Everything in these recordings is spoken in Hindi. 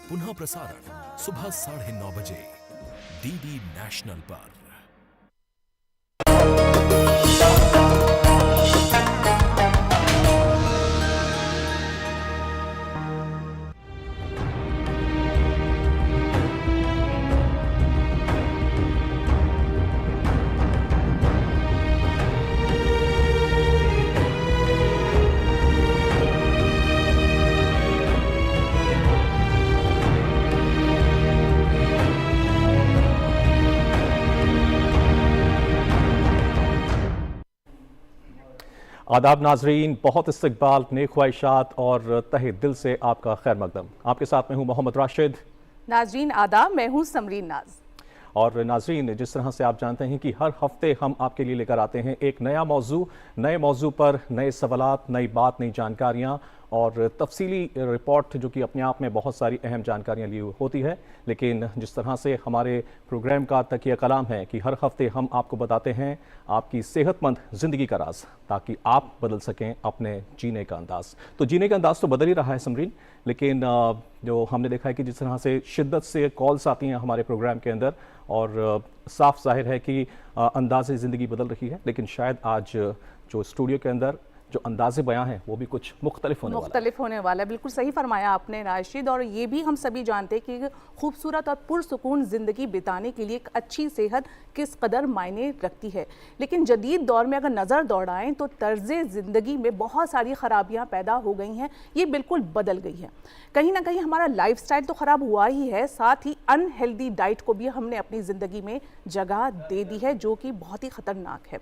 पुनः प्रसारण सुबह 9:30 बजे डीडी नेशनल पर। आदाब नाजरीन, बहुत इस्तकबाल, नेक ख्वाहिशात और तहे दिल से आपका खैर मकदम। आपके साथ में हूँ मोहम्मद राशिद। नाजरीन आदाब, मैं हूँ समरीन नाज। और नाजरीन, जिस तरह से आप जानते हैं कि हर हफ्ते हम आपके लिए लेकर आते हैं एक नया मौजू, नए मौजू पर नए सवालात, नई बात, नई जानकारियाँ और तफसीली रिपोर्ट जो कि अपने आप में बहुत सारी अहम जानकारियाँ ली होती है। लेकिन जिस तरह से हमारे प्रोग्राम का तकिया कलाम है कि हर हफ्ते हम आपको बताते हैं आपकी सेहतमंद ज़िंदगी का राज, ताकि आप बदल सकें अपने जीने का अंदाज़। तो जीने का अंदाज़ तो बदल ही रहा है समरीन, लेकिन जो हमने देखा है कि जिस तरह से शिद्दत से कॉल्स आती हैं हमारे प्रोग्राम के अंदर, और साफ जाहिर है कि अंदाज़े ज़िंदगी बदल रही है, लेकिन शायद आज जो स्टूडियो के अंदर जो अंदाज़े बयां हैं वो भी कुछ मुख्तलिफ होने वाला है। बिल्कुल सही फरमाया आपने राशिद। और ये भी हम सभी जानते हैं कि खूबसूरत और पुरसुकून ज़िंदगी बिताने के लिए एक अच्छी सेहत किस कदर मायने रखती है। लेकिन जदीद दौर में अगर नज़र दौड़ाएं तो तर्ज़ ज़िंदगी में बहुत सारी ख़राबियाँ पैदा हो गई हैं, ये बिल्कुल बदल गई है। कहीं ना कहीं हमारा लाइफस्टाइल तो ख़राब हुआ ही है, साथ ही अनहेल्दी डाइट को भी हमने अपनी ज़िंदगी में जगह दे दी है, जो कि बहुत ही ख़तरनाक है।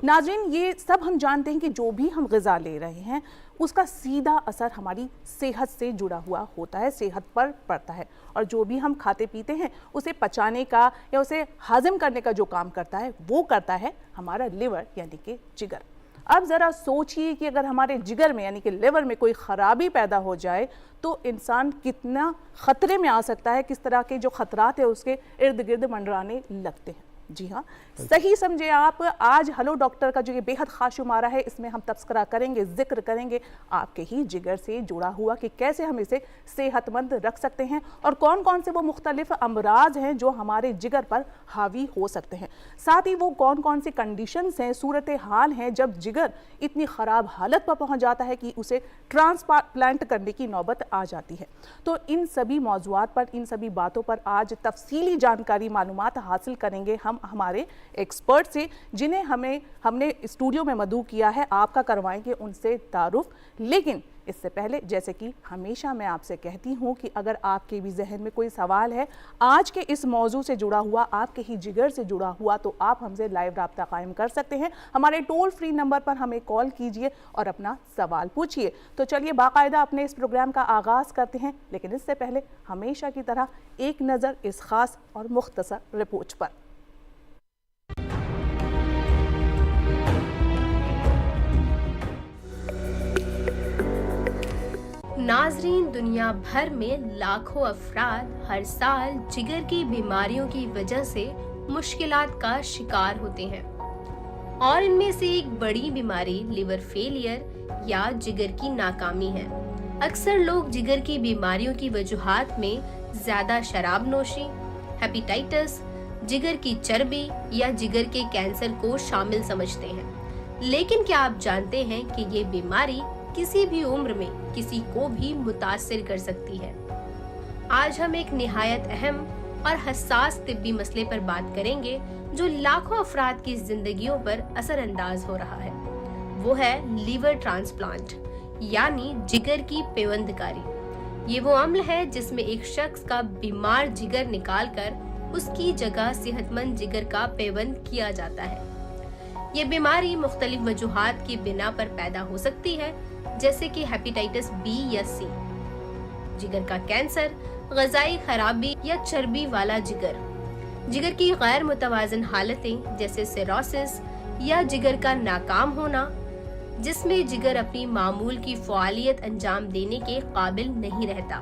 नाज़रीन, ये सब हम जानते हैं कि जो भी हम ग़िज़ा ले रहे हैं उसका सीधा असर हमारी सेहत से जुड़ा हुआ होता है, सेहत पर पड़ता है। और जो भी हम खाते पीते हैं उसे पचाने का या उसे हाज़म करने का जो काम करता है वो करता है हमारा लिवर यानी कि जिगर। अब ज़रा सोचिए कि अगर हमारे जिगर में यानी कि लिवर में कोई ख़राबी पैदा हो जाए तो इंसान कितना ख़तरे में आ सकता है, किस तरह के जो ख़तरात है उसके इर्द गिर्द मंडराने लगते हैं। जी हाँ, सही समझे आप। आज हेलो डॉक्टर का जो ये बेहद ख़ास शुमारा है, इसमें हम तस्करा करेंगे, जिक्र करेंगे आपके ही जिगर से जुड़ा हुआ कि कैसे हम इसे सेहतमंद रख सकते हैं और कौन कौन से वो मुख्तलिफ अमराज हैं जो हमारे जिगर पर हावी हो सकते हैं। साथ ही वो कौन कौन सी कंडीशंस हैं, सूरत हाल हैं जब जिगर इतनी ख़राब हालत पर पहुँच जाता है कि उसे ट्रांसप्लांट करने की नौबत आ जाती है। तो इन सभी मौज़ूआत पर, इन सभी बातों पर आज तफसीली जानकारी, मालूमात हासिल करेंगे हम हमारे एक्सपर्ट से, जिन्हें हमने स्टूडियो में मदऊ किया है। आपका करवाएंगे उनसे तारुफ। लेकिन इससे पहले, जैसे कि हमेशा मैं आपसे कहती हूँ कि अगर आपके भी जहन में कोई सवाल है आज के इस मौजू से जुड़ा हुआ, आपके ही जिगर से जुड़ा हुआ, तो आप हमसे लाइव राब्ता कायम कर सकते हैं। हमारे टोल फ्री नंबर पर हमें कॉल कीजिए और अपना सवाल पूछिए। तो चलिए बाकायदा अपने इस प्रोग्राम का आगाज़ करते हैं, लेकिन इससे पहले हमेशा की तरह एक नज़र इस खास और मुख्तसर रिपोर्ट पर। नाजरीन, दुनिया भर में लाखों अफराद हर साल जिगर की बीमारियों की वजह से मुश्किलात का शिकार होते हैं और इनमें से एक बड़ी बीमारी लिवर फेलियर या जिगर की नाकामी है। अक्सर लोग जिगर की बीमारियों की वजूहात में ज्यादा शराब नोशी, हेपेटाइटिस, जिगर की चर्बी या जिगर के कैंसर को शामिल समझते हैं। लेकिन क्या आप जानते हैं कि ये बीमारी किसी भी उम्र में किसी को भी मुतासिर कर सकती है। आज हम एक निहायत अहम और हसास तिब्बी मसले पर बात करेंगे जो लाखों अफराद की जिंदगियों पर असरअंदाज हो रहा है। वो है लीवर ट्रांसप्लांट यानी जिगर की पेवंदकारी। ये वो अमल है जिसमें एक शख्स का बीमार जिगर निकालकर उसकी जगह सेहतमंद जिगर का पेवंद किया जाता है। ये बीमारी मुख्तलिफ वजूहात की बिना पर पैदा हो सकती है, जैसे कि हेपेटाइटिस बी या सी, जिगर का कैंसर, ग़िज़ाई खराबी या चर्बी वाला जिगर, जिगर की गैर मुतवाज़न हालतें जैसे सिरोसिस या जिगर का नाकाम होना, जिसमें जिगर अपनी मामूल की फ़आलियत अंजाम देने के काबिल नहीं रहता।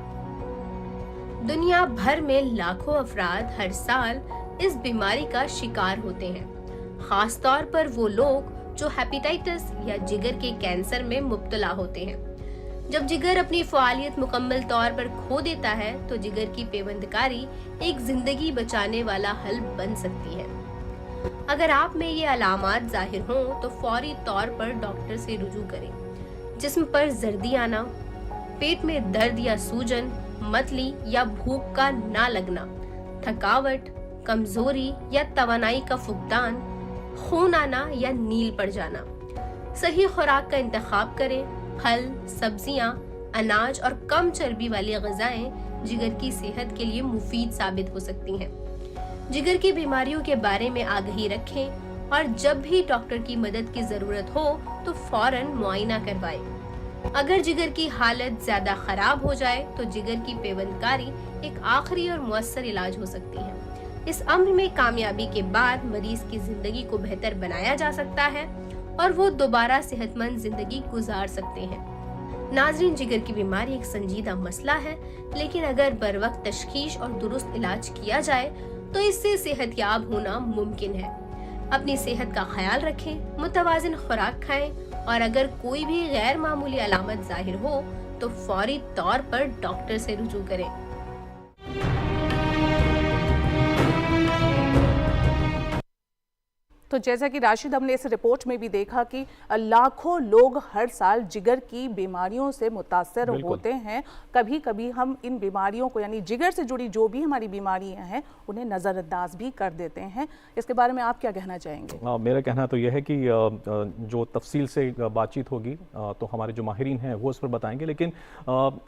दुनिया भर में लाखों अफराद हर साल इस बीमारी का शिकार होते हैं, खास तौर पर वो लोग जो हेपेटाइटिस या जिगर के कैंसर में मुब्तला होते हैं। जब जिगर अपनी फ़ालियत मुकम्मल तौर पर खो देता है तो जिगर की पेवंदकारी एक जिंदगी बचाने वाला हल बन सकती है। अगर आप में ये अलामात जाहिर हों तो फौरी तौर पर डॉक्टर से रुजू करें। जिस्म पर जर्दी आना, पेट में दर्द या सूजन, मतली या भूख का ना लगना, थकावट, कमजोरी या तवानाई का फुकदान, खून आना या नील पड़ जाना। सही खुराक का इंतखाब करें। फल, सब्जियां, अनाज और कम चर्बी वाली ग़िज़ाएं जिगर की सेहत के लिए मुफीद साबित हो सकती हैं। जिगर की बीमारियों के बारे में आगाही रखें और जब भी डॉक्टर की मदद की ज़रूरत हो तो फौरन मुआयना करवाएं। अगर जिगर की हालत ज़्यादा ख़राब हो जाए तो जिगर की पेवंदकारी एक आखिरी और मुअस्सर इलाज हो सकती है। इस अम्र में कामयाबी के बाद मरीज की ज़िंदगी को बेहतर बनाया जा सकता है और वो दोबारा सेहतमंद जिंदगी गुजार सकते हैं। नाज़रीन, जिगर की बीमारी एक संजीदा मसला है, लेकिन अगर बर वक्त तशखीस और दुरुस्त इलाज किया जाए तो इससे सेहतयाब होना मुमकिन है। अपनी सेहत का ख्याल रखें, मुतवाज़िन खुराक खाएं और अगर कोई भी गैर मामूली अलामत जाहिर हो तो फौरी तौर पर डॉक्टर से रुजू करें। तो जैसा कि राशिद, हमने इस रिपोर्ट में भी देखा कि लाखों लोग हर साल जिगर की बीमारियों से मुतासर होते हैं। कभी कभी हम इन बीमारियों को, यानी जिगर से जुड़ी जो भी हमारी बीमारियां हैं, उन्हें नज़रअंदाज भी कर देते हैं। इसके बारे में आप क्या कहना चाहेंगे? मेरा कहना तो यह है कि जो तफसील से बातचीत होगी तो हमारे जो माहिरीन हैं वो इस पर बताएंगे। लेकिन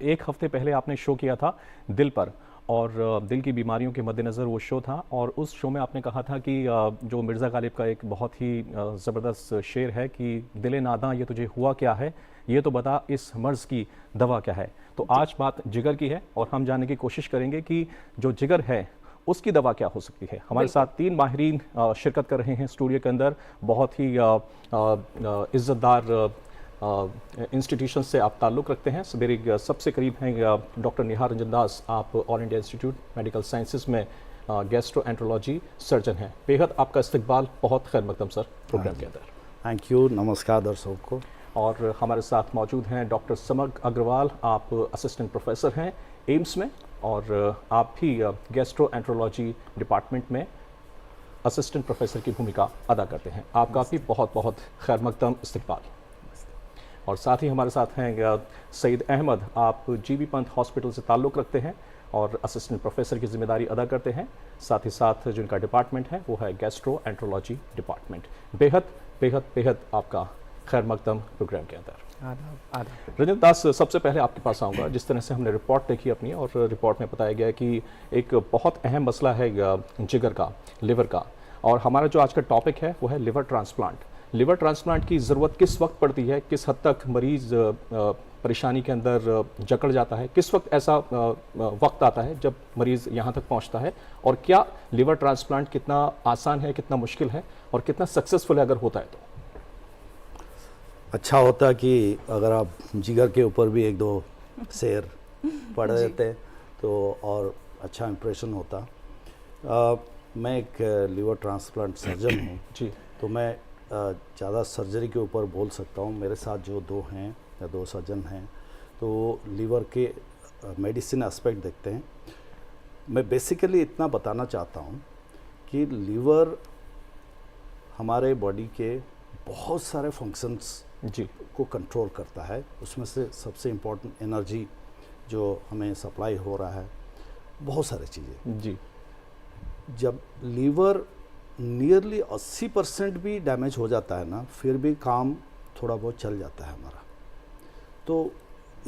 एक हफ्ते पहले आपने शो किया था दिल पर, और दिल की बीमारियों के मद्देनज़र वो शो था, और उस शो में आपने कहा था कि जो मिर्ज़ा गालिब का एक बहुत ही ज़बरदस्त शेर है कि दिले नादां ये तुझे हुआ क्या है, ये तो बता इस मर्ज़ की दवा क्या है। तो आज बात जिगर की है और हम जानने की कोशिश करेंगे कि जो जिगर है उसकी दवा क्या हो सकती है। हमारे साथ 3 माहिरीन शिरकत कर रहे हैं स्टूडियो के अंदर। बहुत ही इज़्ज़तदार इंस्टीट्यूशन से आप ताल्लुक़ रखते हैं। मेरे सबसे करीब हैं डॉक्टर निहार रंजन दास, आप all India institute medical sciences में गैस्ट्रोएंट्रोलॉजी सर्जन हैं। बेहद आपका इस्तकबाल, बहुत खैर मकदम सर प्रोग्राम के अंदर। थैंक यू, नमस्कार दर्शकों को। और हमारे साथ मौजूद हैं डॉक्टर समग अग्रवाल, आप असिस्टेंट प्रोफेसर हैं एम्स में और आप भी गैस्ट्रोएंट्रोलॉजी डिपार्टमेंट में असिस्टेंट प्रोफेसर की भूमिका अदा करते हैं। आपका भी बहुत बहुत खैर मकदम इस्तकबाल। और साथ ही हमारे साथ हैं सईद अहमद, आप जीबी पंत हॉस्पिटल से ताल्लुक़ रखते हैं और असिस्टेंट प्रोफेसर की जिम्मेदारी अदा करते हैं। साथ ही साथ जिनका डिपार्टमेंट है वो है गैस्ट्रोएंट्रोलॉजी डिपार्टमेंट। बेहद बेहद बेहद आपका खैर मकदम प्रोग्राम के अंदर। रंजन दास, सबसे पहले आपके पास आऊँगा। जिस तरह से हमने रिपोर्ट देखी अपनी, और रिपोर्ट में बताया गया कि एक बहुत अहम मसला है जिगर का, लिवर का, और हमारा जो आज का टॉपिक है वो है लिवर ट्रांसप्लांट। लिवर ट्रांसप्लांट की ज़रूरत किस वक्त पड़ती है, किस हद तक मरीज़ परेशानी के अंदर जकड़ जाता है, किस वक्त ऐसा वक्त आता है जब मरीज़ यहाँ तक पहुँचता है, और क्या लिवर ट्रांसप्लांट कितना आसान है, कितना मुश्किल है, और कितना सक्सेसफुल है अगर होता है तो? अच्छा होता कि अगर आप जिगर के ऊपर भी 1-2 शेर पढ़ देते तो और अच्छा इम्प्रेशन होता। मैं एक लिवर ट्रांसप्लांट सर्जन हूँ जी, तो मैं ज़्यादा सर्जरी के ऊपर बोल सकता हूँ। मेरे साथ जो 2 हैं या 2 सर्जन हैं तो लीवर के मेडिसिन एस्पेक्ट देखते हैं। मैं बेसिकली इतना बताना चाहता हूँ कि लीवर हमारे बॉडी के बहुत सारे फंक्शंस जी को कंट्रोल करता है। उसमें से सबसे इम्पोर्टेंट एनर्जी जो हमें सप्लाई हो रहा है, बहुत सारी चीज़ें। जी, जब लीवर नियरली 80% भी डैमेज हो जाता है ना, फिर भी काम थोड़ा बहुत चल जाता है हमारा। तो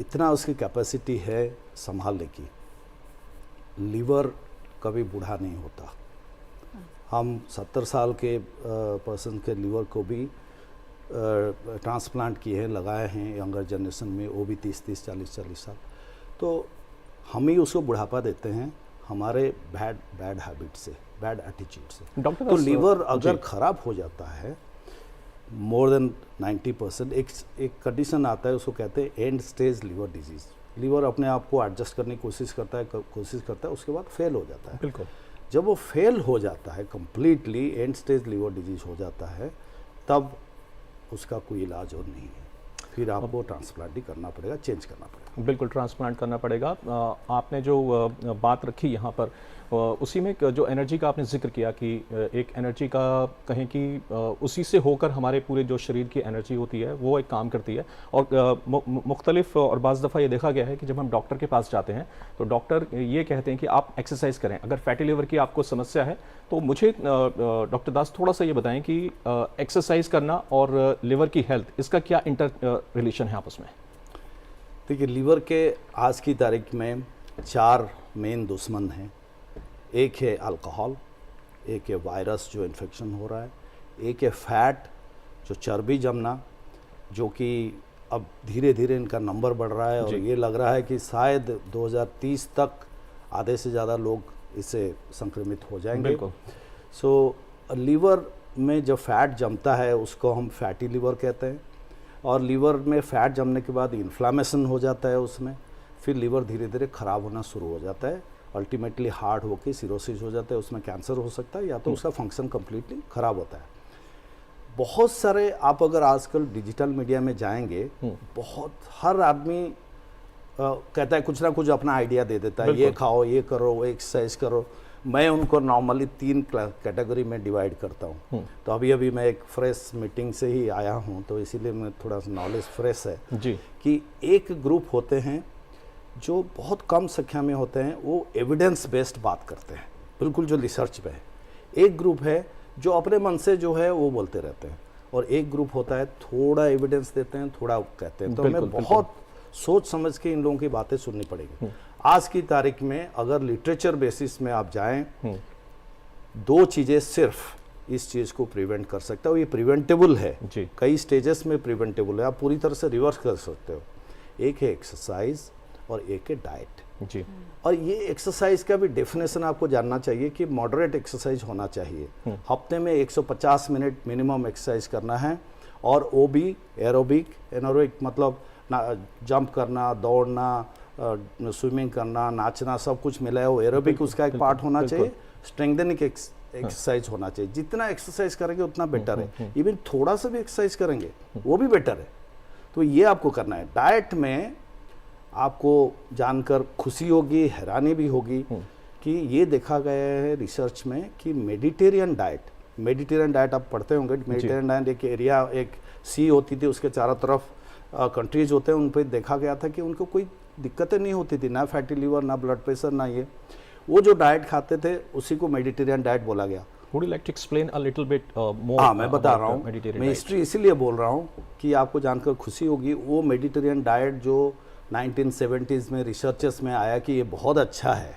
इतना उसकी कैपेसिटी है संभालने की। लीवर कभी बूढ़ा नहीं होता। हम 70 साल के पर्सन के लीवर को भी ट्रांसप्लांट किए हैं, लगाए हैं यंगर जनरेशन में, वो भी 30-30, 40-40 साल। तो हम ही उसको बुढ़ापा देते हैं हमारे बैड हैबिट से, बैड एटीट्यूड से। तो लीवर अगर ख़राब हो जाता है मोर देन 90%, एक कंडीशन आता है, उसको कहते हैं end stage liver disease. Liver अपने आप को एडजस्ट करने की कोशिश करता है, उसके बाद फेल हो जाता है। बिल्कुल। जब वो फेल हो जाता है completely, end stage liver disease हो जाता है, तब उसका कोई इलाज और नहीं है। फिर आपको ट्रांसप्लांट ही करना पड़ेगा, चेंज करना पड़ेगा। बिल्कुल, ट्रांसप्लांट करना पड़ेगा। आपने जो बात रखी यहाँ पर, उसी में जो एनर्जी का आपने जिक्र किया कि एक एनर्जी का कहें कि उसी से होकर हमारे पूरे जो शरीर की एनर्जी होती है वो एक काम करती है। और मुख्तलिफ और बाज़ दफ़ा ये देखा गया है कि जब हम डॉक्टर के पास जाते हैं तो डॉक्टर ये कहते हैं कि आप एक्सरसाइज करें। अगर फैटी लिवर की आपको समस्या है तो मुझे डॉक्टर दास थोड़ा सा ये बताएं कि एक्सरसाइज करना और लिवर की हेल्थ, इसका क्या इंटर रिलेशन है आपस में? देखिए, लीवर के आज की तारीख में 4 मेन दुश्मन हैं। एक है अल्कोहल, एक है वायरस जो इन्फेक्शन हो रहा है, एक है फैट जो चर्बी जमना, जो कि अब धीरे धीरे इनका नंबर बढ़ रहा है और ये लग रहा है कि शायद 2030 तक आधे से ज़्यादा लोग इससे संक्रमित हो जाएंगे। सो लीवर में जो फैट जमता है उसको हम फैटी लीवर कहते हैं, और लीवर में फैट जमने के बाद इन्फ्लामेशन हो जाता है उसमें, फिर लीवर धीरे धीरे ख़राब होना शुरू हो जाता है, अल्टीमेटली हार्ड होकर सिरोसिस हो जाता है, उसमें कैंसर हो सकता है या तो उसका फंक्शन कम्प्लीटली ख़राब होता है। बहुत सारे, आप अगर आजकल डिजिटल मीडिया में जाएंगे, बहुत हर आदमी कहता है कुछ ना कुछ अपना आइडिया दे देता है, ये खाओ, ये करो, वो एक्सरसाइज करो। मैं उनको नॉर्मली 3 कैटेगरी में डिवाइड करता हूँ। तो अभी अभी मैं एक फ्रेश मीटिंग से ही आया हूँ, तो इसीलिए मैं थोड़ा सा नॉलेज फ्रेश है जी। कि एक ग्रुप होते हैं जो बहुत कम संख्या में होते हैं, वो एविडेंस बेस्ड बात करते हैं, बिल्कुल जो रिसर्च पे है। एक ग्रुप है जो अपने मन से जो है वो बोलते रहते हैं, और एक ग्रुप होता है थोड़ा एविडेंस देते हैं, थोड़ा कहते हैं। तो हमें बहुत सोच समझ के इन लोगों की बातें सुननी पड़ेगी। आज की तारीख में अगर लिटरेचर बेसिस में आप जाएं, 2 चीज़ें सिर्फ इस चीज़ को प्रिवेंट कर सकता है, और ये प्रिवेंटेबल है, कई स्टेजेस में प्रिवेंटेबल है, आप पूरी तरह से रिवर्स कर सकते हो। एक है एक्सरसाइज और एक है डाइट जी। और ये एक्सरसाइज का भी डेफिनेशन आपको जानना चाहिए कि मॉडरेट एक्सरसाइज होना चाहिए। हफ्ते में 150 मिनट मिनिमम एक्सरसाइज करना है, और वो भी एरोबिक मतलब जंप करना, दौड़ना, स्विमिंग करना, नाचना, सब कुछ मिला है वो एरोबिक उसका एक पार्ट होना चाहिए। स्ट्रेंथनिंग एक्सरसाइज होना चाहिए। जितना एक्सरसाइज करेंगे उतना बेटर है। इवन थोड़ा सा भी एक्सरसाइज करेंगे वो भी बेटर है। तो ये आपको करना है। डाइट में आपको जानकर खुशी होगी, हैरानी भी होगी कि ये देखा गया है रिसर्च में कि मेडिटेरियन डाइट आप पढ़ते होंगे। मेडिटेरियन डाइट एक एरिया, एक सी होती थी, उसके चारों तरफ कंट्रीज होते हैं, उन पर देखा गया था कि उनको कोई दिक्कतें नहीं होती थी, ना फैटी लिवर, ना ब्लड प्रेशर, ना ये। वो जो डाइट खाते थे उसी को मेडिटेरियन डाइट बोला गया। Would you like to explain a little bit more? हाँ, मैं बता रहा हूँ। मैं हिस्ट्री इसीलिए बोल रहा हूँ कि आपको जानकर खुशी होगी। वो मेडिटेरियन डाइट जो 1970s में रिसर्चेस में आया कि ये बहुत अच्छा है,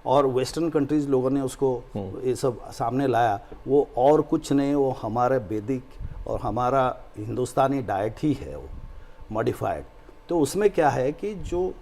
और वेस्टर्न कंट्रीज लोगों ने उसको ये सब सामने लाया, वो और कुछ नहीं, वो हमारे वैदिक और हमारा हिंदुस्तानी डाइट ही है, वो मॉडिफाइड। तो उसमें क्या है कि जो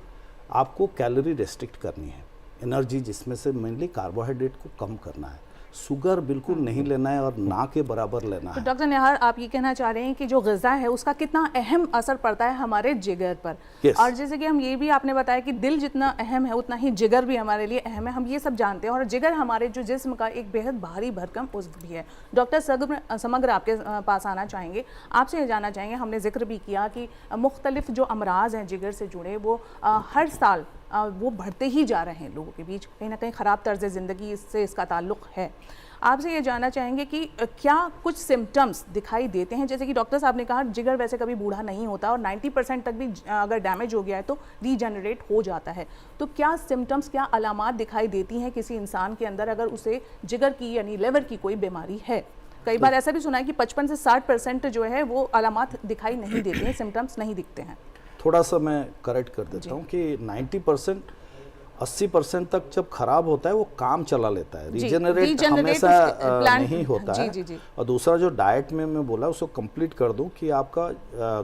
आपको कैलोरी रेस्ट्रिक्ट करनी है, एनर्जी जिसमें से मेनली कार्बोहाइड्रेट को कम करना है, शुगर बिल्कुल नहीं लेना है और ना के बराबर लेना है। तो डॉक्टर निहार, आप ये कहना चाह रहे हैं कि जो ग़िज़ा है उसका कितना अहम असर पड़ता है हमारे जिगर पर। और जैसे कि हम ये भी आपने बताया कि दिल जितना अहम है उतना ही जिगर भी हमारे लिए अहम है, हम ये सब जानते हैं। और जिगर हमारे जो जिस्म का एक बेहद भारी भरकम उज़्व भी है। डॉक्टर समग्र आपके पास आना चाहेंगे, आपसे ये जानना चाहेंगे, हमने जिक्र भी किया कि मुख्तलिफ जो अमराज हैं जिगर से जुड़े वो हर साल वो बढ़ते ही जा रहे हैं लोगों के बीच। कहीं ना कहीं ख़राब तर्ज़ ज़िंदगी से इसका ताल्लुक़ है। आपसे ये जानना चाहेंगे कि क्या कुछ सिम्टम्स दिखाई देते हैं? जैसे कि डॉक्टर साहब ने कहा जिगर वैसे कभी बूढ़ा नहीं होता, और 90% तक भी अगर डैमेज हो गया है तो रीजनरेट हो जाता है। तो क्या सिम्टम्स, क्या अलामात दिखाई देती हैं किसी इंसान के अंदर अगर उसे जिगर की यानी लिवर की कोई बीमारी है? कई बार ऐसा भी सुना है कि 55 से 60% जो है वो अलामात दिखाई नहीं देते हैं, सिम्टम्स नहीं दिखते हैं। थोड़ा सा मैं करेक्ट कर देता हूँ कि 90% 80% तक जब खराब होता है वो काम चला लेता है, रीजनरेट हमेशा नहीं होता है। और दूसरा जो डाइट में मैं बोला उसको कंप्लीट कर दूं कि आपका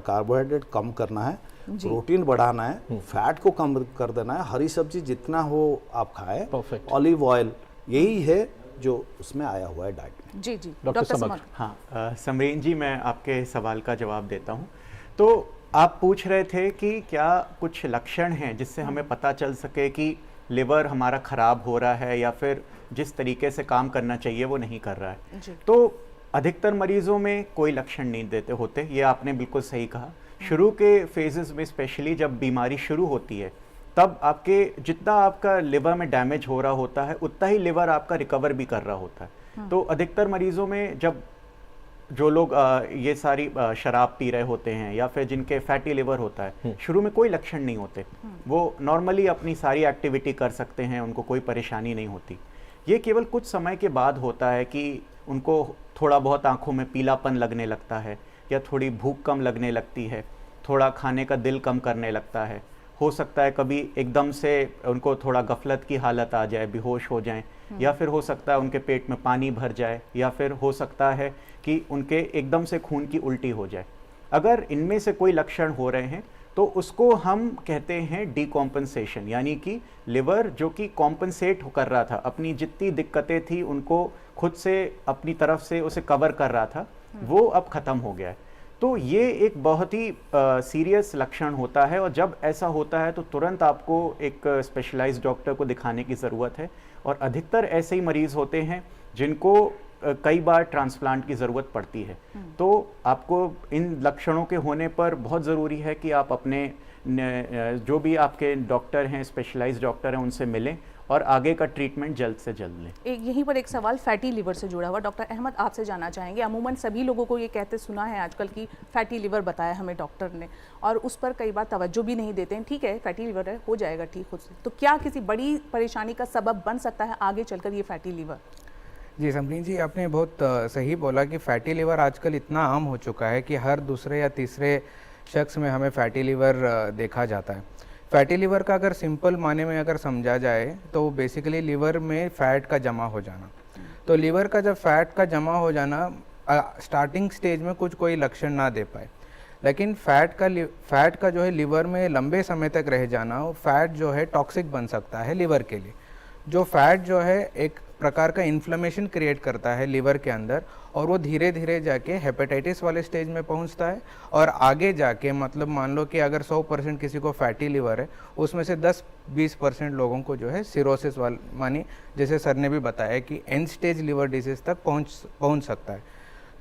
कार्बोहाइड्रेट कम करना है, प्रोटीन बढ़ाना है, फैट को कम कर देना है, हरी सब्जी जितना हो आप खाएं, ऑलिव ऑयल, यही है जो उसमें आया हुआ है डाइट में। जी डॉक्टर समग्र। हाँ समरीन जी, मैं आपके सवाल का जवाब देता हूँ। तो आप पूछ रहे थे कि क्या कुछ लक्षण हैं जिससे हमें पता चल सके कि लिवर हमारा ख़राब हो रहा है या फिर जिस तरीके से काम करना चाहिए वो नहीं कर रहा है। तो अधिकतर मरीज़ों में कोई लक्षण नहीं देते होते, ये आपने बिल्कुल सही कहा, शुरू के फेजेस में स्पेशली जब बीमारी शुरू होती है तब आपके जितना आपका लिवर में डैमेज हो रहा होता है उतना ही लिवर आपका रिकवर भी कर रहा होता है। तो अधिकतर मरीजों में जब जो लोग ये सारी शराब पी रहे होते हैं या फिर जिनके फैटी लिवर होता है, शुरू में कोई लक्षण नहीं होते, वो नॉर्मली अपनी सारी एक्टिविटी कर सकते हैं, उनको कोई परेशानी नहीं होती। ये केवल कुछ समय के बाद होता है कि उनको थोड़ा बहुत आंखों में पीलापन लगने लगता है या थोड़ी भूख कम लगने लगती है, थोड़ा खाने का दिल कम करने लगता है। हो सकता है कभी एकदम से उनको थोड़ा गफलत की हालत आ जाए, बेहोश हो जाएं, या फिर हो सकता है उनके पेट में पानी भर जाए, या फिर हो सकता है कि उनके एकदम से खून की उल्टी हो जाए। अगर इनमें से कोई लक्षण हो रहे हैं तो उसको हम कहते हैं डीकॉम्पनसेशन, यानी कि लिवर जो कि कॉम्पनसेट कर रहा था, अपनी जितनी दिक्कतें थी उनको खुद से अपनी तरफ से उसे कवर कर रहा था, वो अब ख़त्म हो गया है। तो ये एक बहुत ही सीरियस लक्षण होता है और जब ऐसा होता है तो तुरंत आपको एक स्पेशलाइज्ड डॉक्टर को दिखाने की ज़रूरत है। और अधिकतर ऐसे ही मरीज़ होते हैं जिनको कई बार ट्रांसप्लांट की ज़रूरत पड़ती है। तो आपको इन लक्षणों के होने पर बहुत ज़रूरी है कि आप अपने जो भी आपके डॉक्टर हैं, स्पेशलाइज्ड डॉक्टर हैं, उनसे मिलें और आगे का ट्रीटमेंट जल्द से जल्द लें। यहीं पर एक सवाल फैटी लिवर से जुड़ा हुआ, डॉक्टर अहमद आपसे जानना चाहेंगे। अमूमन सभी लोगों को ये कहते सुना है आजकल की फैटी लिवर बताया हमें डॉक्टर ने, और उस पर कई बार तवज्जो भी नहीं देते हैं। ठीक है, फैटी लिवर है, हो जाएगा ठीक खुद से, तो क्या किसी बड़ी परेशानी का सबब बन सकता है आगे चलकर ये फैटी लिवर? जी समरीन जी, आपने बहुत सही बोला कि फैटी लिवर आजकल इतना आम हो चुका है कि हर दूसरे या तीसरे शख्स में हमें फैटी लिवर देखा जाता है। फैटी लिवर का अगर सिंपल माने में अगर समझा जाए तो बेसिकली लिवर में फ़ैट का जमा हो जाना। तो लिवर का जब फैट का जमा हो जाना स्टार्टिंग स्टेज में कुछ कोई लक्षण ना दे पाए, लेकिन फैट का जो है लिवर में लंबे समय तक रह जाना, वो फैट जो है टॉक्सिक बन सकता है लिवर के लिए। जो फैट जो है एक प्रकार का इन्फ्लेमेशन क्रिएट करता है लिवर के अंदर, और वो धीरे धीरे जाके हेपेटाइटिस वाले स्टेज में पहुंचता है, और आगे जाके मतलब मान लो कि अगर 100% किसी को फैटी लिवर है, उसमें से 10-20% लोगों को जो है सिरोसिस मानी जैसे सर ने भी बताया कि एंड स्टेज लिवर डिजीज तक पहुंच सकता है।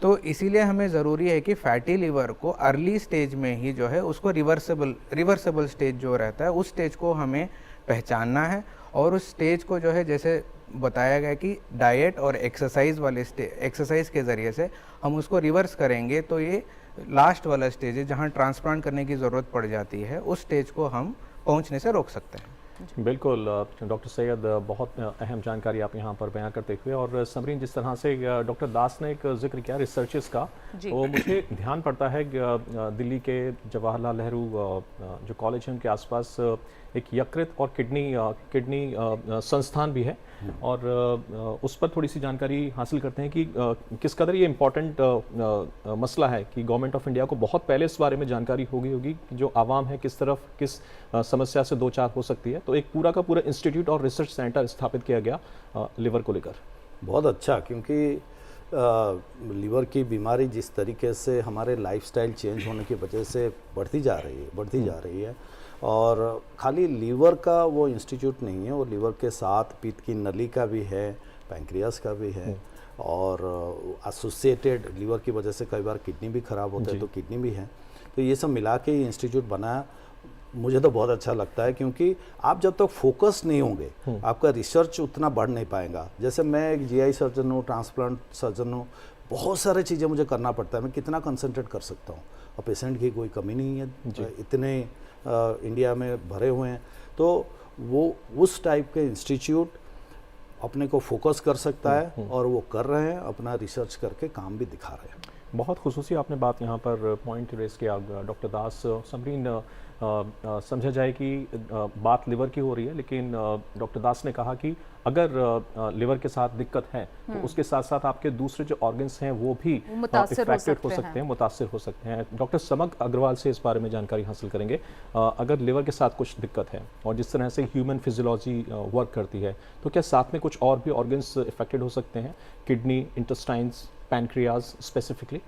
तो इसीलिए हमें ज़रूरी है कि फैटी लिवर को अर्ली स्टेज में ही जो है उसको रिवर्सेबल स्टेज जो रहता है उस स्टेज को हमें पहचानना है, और उस स्टेज को जो है जैसे बताया गया कि डाइट और एक्सरसाइज के ज़रिए से हम उसको रिवर्स करेंगे तो ये लास्ट वाला स्टेज है जहाँ ट्रांसप्लांट करने की ज़रूरत पड़ जाती है, उस स्टेज को हम पहुँचने से रोक सकते हैं। बिल्कुल डॉक्टर सैयद, बहुत अहम जानकारी आप यहाँ पर बयान करते हुए। और समरीन, जिस तरह से डॉक्टर दास ने एक जिक्र किया रिसर्चेस का, तो मुझे ध्यान पड़ता है दिल्ली के जवाहरलाल नेहरू जो कॉलेज है उनके आसपास एक यकृत और किडनी संस्थान भी है, और उस पर थोड़ी सी जानकारी हासिल करते हैं कि किस कदर ये इम्पोर्टेंट मसला है कि गवर्नमेंट ऑफ इंडिया को बहुत पहले इस बारे में जानकारी होगी कि जो आवाम है किस समस्या से दो चार हो सकती है। तो एक पूरा का पूरा इंस्टीट्यूट और रिसर्च सेंटर स्थापित किया गया लिवर को लेकर। बहुत अच्छा, क्योंकि लीवर की बीमारी जिस तरीके से हमारे लाइफस्टाइल चेंज होने की वजह से बढ़ती जा रही है, और खाली लीवर का वो इंस्टीट्यूट नहीं है, वो लीवर के साथ पित्त की नली का भी है, पैंक्रियास का भी है, और एसोसिएटेड लीवर की वजह से कई बार किडनी भी खराब होता है तो किडनी भी है। तो ये सब मिला के ये इंस्टीट्यूट बनाया, मुझे तो बहुत अच्छा लगता है, क्योंकि आप जब तक फोकस नहीं होंगे आपका रिसर्च उतना बढ़ नहीं पाएगा। जैसे मैं एक जीआई सर्जन हूँ, ट्रांसप्लांट सर्जन हूँ, बहुत सारे चीज़ें मुझे करना पड़ता है, मैं कितना कंसंट्रेट कर सकता हूँ, और पेशेंट की कोई कमी नहीं है, इतने इंडिया में भरे हुए हैं। तो वो उस टाइप के इंस्टीट्यूट अपने को फोकस कर सकता है, और वो कर रहे हैं, अपना रिसर्च करके काम भी दिखा रहे हैं। बहुत खुसूसी आपने बात यहाँ पर पॉइंट रेस किया डॉक्टर दास। समरीन, समझा जाए कि बात लिवर की हो रही है, लेकिन डॉक्टर दास ने कहा कि अगर लिवर के साथ दिक्कत है तो उसके साथ साथ आपके दूसरे जो ऑर्गन्स हैं वो भी इफेक्टेड हो सकते हैं, मुतासिर हो सकते हैं। डॉक्टर समक अग्रवाल से इस बारे में जानकारी हासिल करेंगे। अगर लिवर के साथ कुछ दिक्कत है और जिस तरह से ह्यूमन फिजियोलॉजी वर्क करती है, तो क्या साथ में कुछ और भी ऑर्गन्स इफेक्टेड हो सकते हैं, किडनी, इंटेस्टाइन्स, पैनक्रियाज स्पेसिफिकली?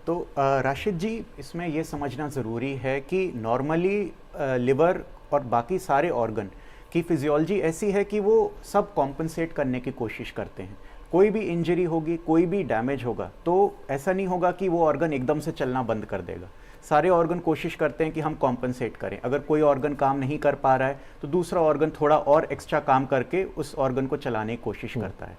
तो राशिद जी, इसमें ये समझना ज़रूरी है कि नॉर्मली लिवर और बाकी सारे ऑर्गन की फिजियोलॉजी ऐसी है कि वो सब कॉम्पनसेट करने की कोशिश करते हैं। कोई भी इंजरी होगी, कोई भी डैमेज होगा, तो ऐसा नहीं होगा कि वो ऑर्गन एकदम से चलना बंद कर देगा। सारे ऑर्गन कोशिश करते हैं कि हम कॉम्पनसेट करें। अगर कोई ऑर्गन काम नहीं कर पा रहा है तो दूसरा ऑर्गन थोड़ा और एक्स्ट्रा काम करके उस ऑर्गन को चलाने की कोशिश करता है।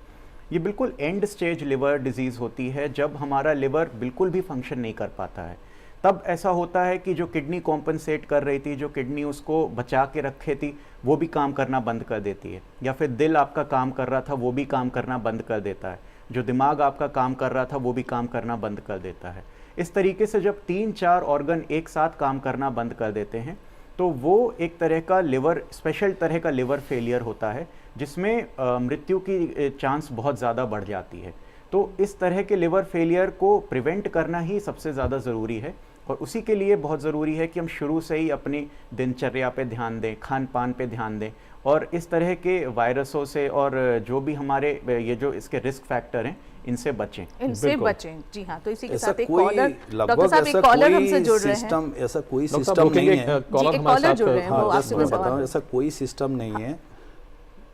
ये बिल्कुल एंड स्टेज लिवर डिजीज़ होती है, जब हमारा लिवर बिल्कुल भी फंक्शन नहीं कर पाता है। तब ऐसा होता है कि जो किडनी कॉम्पनसेट कर रही थी, जो किडनी उसको बचा के रखे थी, वो भी काम करना बंद कर देती है। या फिर दिल आपका काम कर रहा था, वो भी काम करना बंद कर देता है। जो दिमाग आपका काम कर रहा था, वो भी काम करना बंद कर देता है। इस तरीके से जब 3-4 ऑर्गन एक साथ काम करना बंद कर देते हैं तो वो एक तरह का लिवर, स्पेशल तरह का लिवर फेलियर होता है, जिसमें मृत्यु की चांस बहुत ज़्यादा बढ़ जाती है। तो इस तरह के लिवर फेलियर को प्रिवेंट करना ही सबसे ज़्यादा ज़रूरी है, और उसी के लिए बहुत ज़रूरी है कि हम शुरू से ही अपनी दिनचर्या पे ध्यान दें, खान पान पे ध्यान दें, और इस तरह के वायरसों से और जो भी हमारे ये जो इसके रिस्क फैक्टर हैं, इनसे बचें। इनसे बचें। जी हाँ, तो इसी के ऐसा साथ एक कोई कॉलर, डॉक्टर लगभग साहब एक ऐसा कॉलर कोई हमसे जुड़ रहे हैं। सिस्टम, ऐसा कोई डॉक्टर सिस्टम साहब नहीं रुकेंगे, है। कॉलर जी, एक हमारे कॉलर साथ जुड़ रहे हैं, वो हाँ, आपसे मैं कोई सवाल बताऊं, ऐसा कोई सिस्टम नहीं है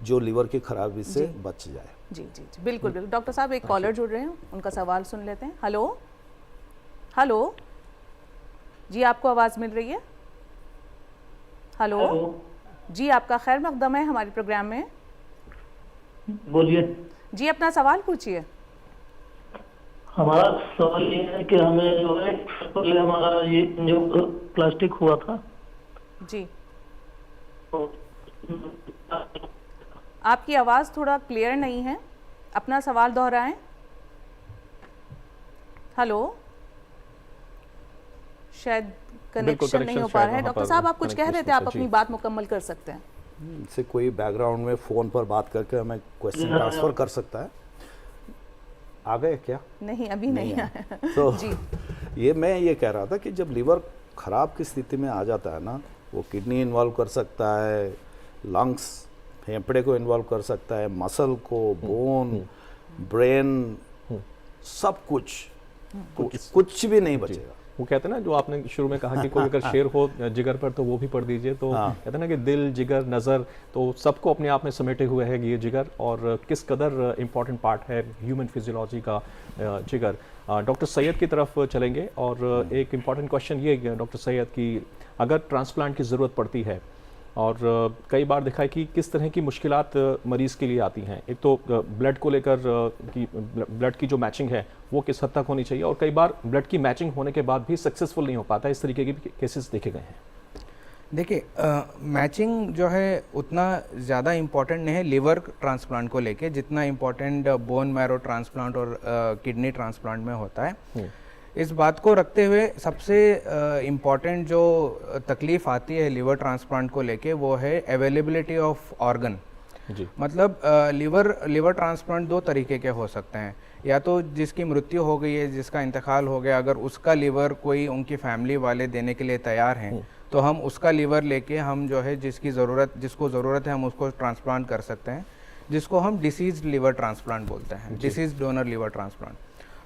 जो लिवर की खराबी से बच जाए। जी जी जी, बिल्कुल बिल्कुल। डॉक्टर साहब एक कॉलर जुड़ रहे हैं, उनका सवाल सुन लेते हैं। हेलो हेलो जी, आपको आवाज़ मिल रही है? हेलो जी, आपका खैर मकदम है हमारे प्रोग्राम में। बोलिए। जी, अपना सवाल पूछिए। हमारा सवाल ये है कि हमें जो है पहले हमारा ये जो प्लास्टिक हुआ था, जी, तो आपकी आवाज़ थोड़ा क्लियर नहीं है, अपना सवाल दोहराएं। हेलो, शायद कनेक्शन नहीं हो पा रहा है। डॉक्टर साहब, आप कुछ कह रहे थे, आप अपनी बात मुकम्मल कर सकते हैं। से कोई बैकग्राउंड में फ़ोन पर बात करके हमें क्वेश्चन ट्रांसफ़र कर सकता है। आ गए क्या? नहीं, अभी नहीं आया। तो जी, ये मैं ये कह रहा था कि जब लिवर ख़राब की स्थिति में आ जाता है ना, वो किडनी इन्वॉल्व कर सकता है, लंग्स, फेफड़े को इन्वॉल्व कर सकता है, मसल को, बोन, ब्रेन, सब कुछ भी नहीं बचेगा। वो कहते हैं ना, जो आपने शुरू में कहा कि कोई अगर शेर हो जिगर पर तो वो भी पढ़ दीजिए, तो कहते हैं ना कि दिल, जिगर, नज़र, तो सबको अपने आप में समेटे हुए है ये जिगर, और किस कदर इम्पॉर्टेंट पार्ट है ह्यूमन फिजियोलॉजी का जिगर। डॉक्टर सैयद की तरफ चलेंगे, और एक इम्पॉर्टेंट क्वेश्चन ये डॉक्टर सैयद कि अगर ट्रांसप्लांट की ज़रूरत पड़ती है, और कई बार देखा है कि किस तरह की मुश्किलात मरीज़ के लिए आती हैं। एक तो ब्लड को लेकर कि ब्लड की जो मैचिंग है वो किस हद तक होनी चाहिए, और कई बार ब्लड की मैचिंग होने के बाद भी सक्सेसफुल नहीं हो पाता, इस तरीके के भी केसेस देखे गए हैं। देखिए, मैचिंग जो है उतना ज़्यादा इम्पॉर्टेंट नहीं है लिवर ट्रांसप्लांट को लेके, जितना इम्पॉर्टेंट बोन मैरो ट्रांसप्लांट और किडनी ट्रांसप्लांट में होता है। इस बात को रखते हुए सबसे इम्पॉर्टेंट जो तकलीफ़ आती है लिवर ट्रांसप्लांट को लेके, वो है अवेलेबिलिटी ऑफ ऑर्गन। जी, मतलब लिवर ट्रांसप्लांट दो तरीके के हो सकते हैं। या तो जिसकी मृत्यु हो गई है, जिसका इंतकाल हो गया, अगर उसका लिवर कोई उनकी फैमिली वाले देने के लिए तैयार हैं, तो हम उसका लिवर लेके हम जो है जिसको ज़रूरत है हम उसको ट्रांसप्लांट कर सकते हैं, जिसको हम डिसीज लिवर ट्रांसप्लांट बोलते हैं, डिसीज डोनर लिवर ट्रांसप्लांट।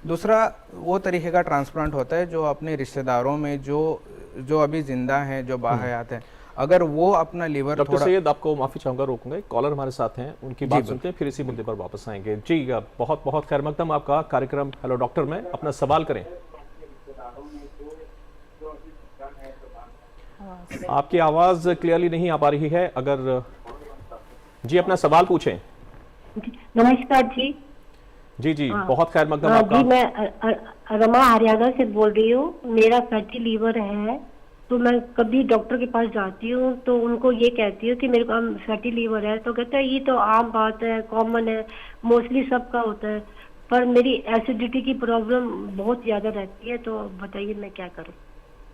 दूसरा वो तरीके का ट्रांसप्लांट होता है जो अपने रिश्तेदारों में जो अभी जिंदा हैं, जो बाहयात हैं, अगर वो अपना लिवर डॉक्टर सैयद, आपको माफ़ी चाहूँगा, रोकूंगा। कॉलर हमारे साथ हैं, उनकी बात सुनते हैं, फिर इसी मुद्दे पर वापस आएंगे। जी, बहुत बहुत खैर मकदम आपका कार्यक्रम हेलो डॉक्टर में। अपना सवाल करें। आपकी आवाज़ क्लियरली नहीं आ पा रही है, अगर जी अपना सवाल पूछें। नमस्कार जी। जी जी, बहुत खैर मकदम आपका। जी, मैं रमा हरियाणा से बोल रही हूँ। मेरा फैटी लीवर है, तो मैं कभी डॉक्टर के पास जाती हूँ तो उनको ये कहती हूँ कि मेरे को फैटी लीवर है, तो कहते हैं ये तो आम बात है, कॉमन है, मोस्टली सबका होता है, पर मेरी एसिडिटी की प्रॉब्लम बहुत ज़्यादा रहती है, तो बताइए मैं क्या करूँ।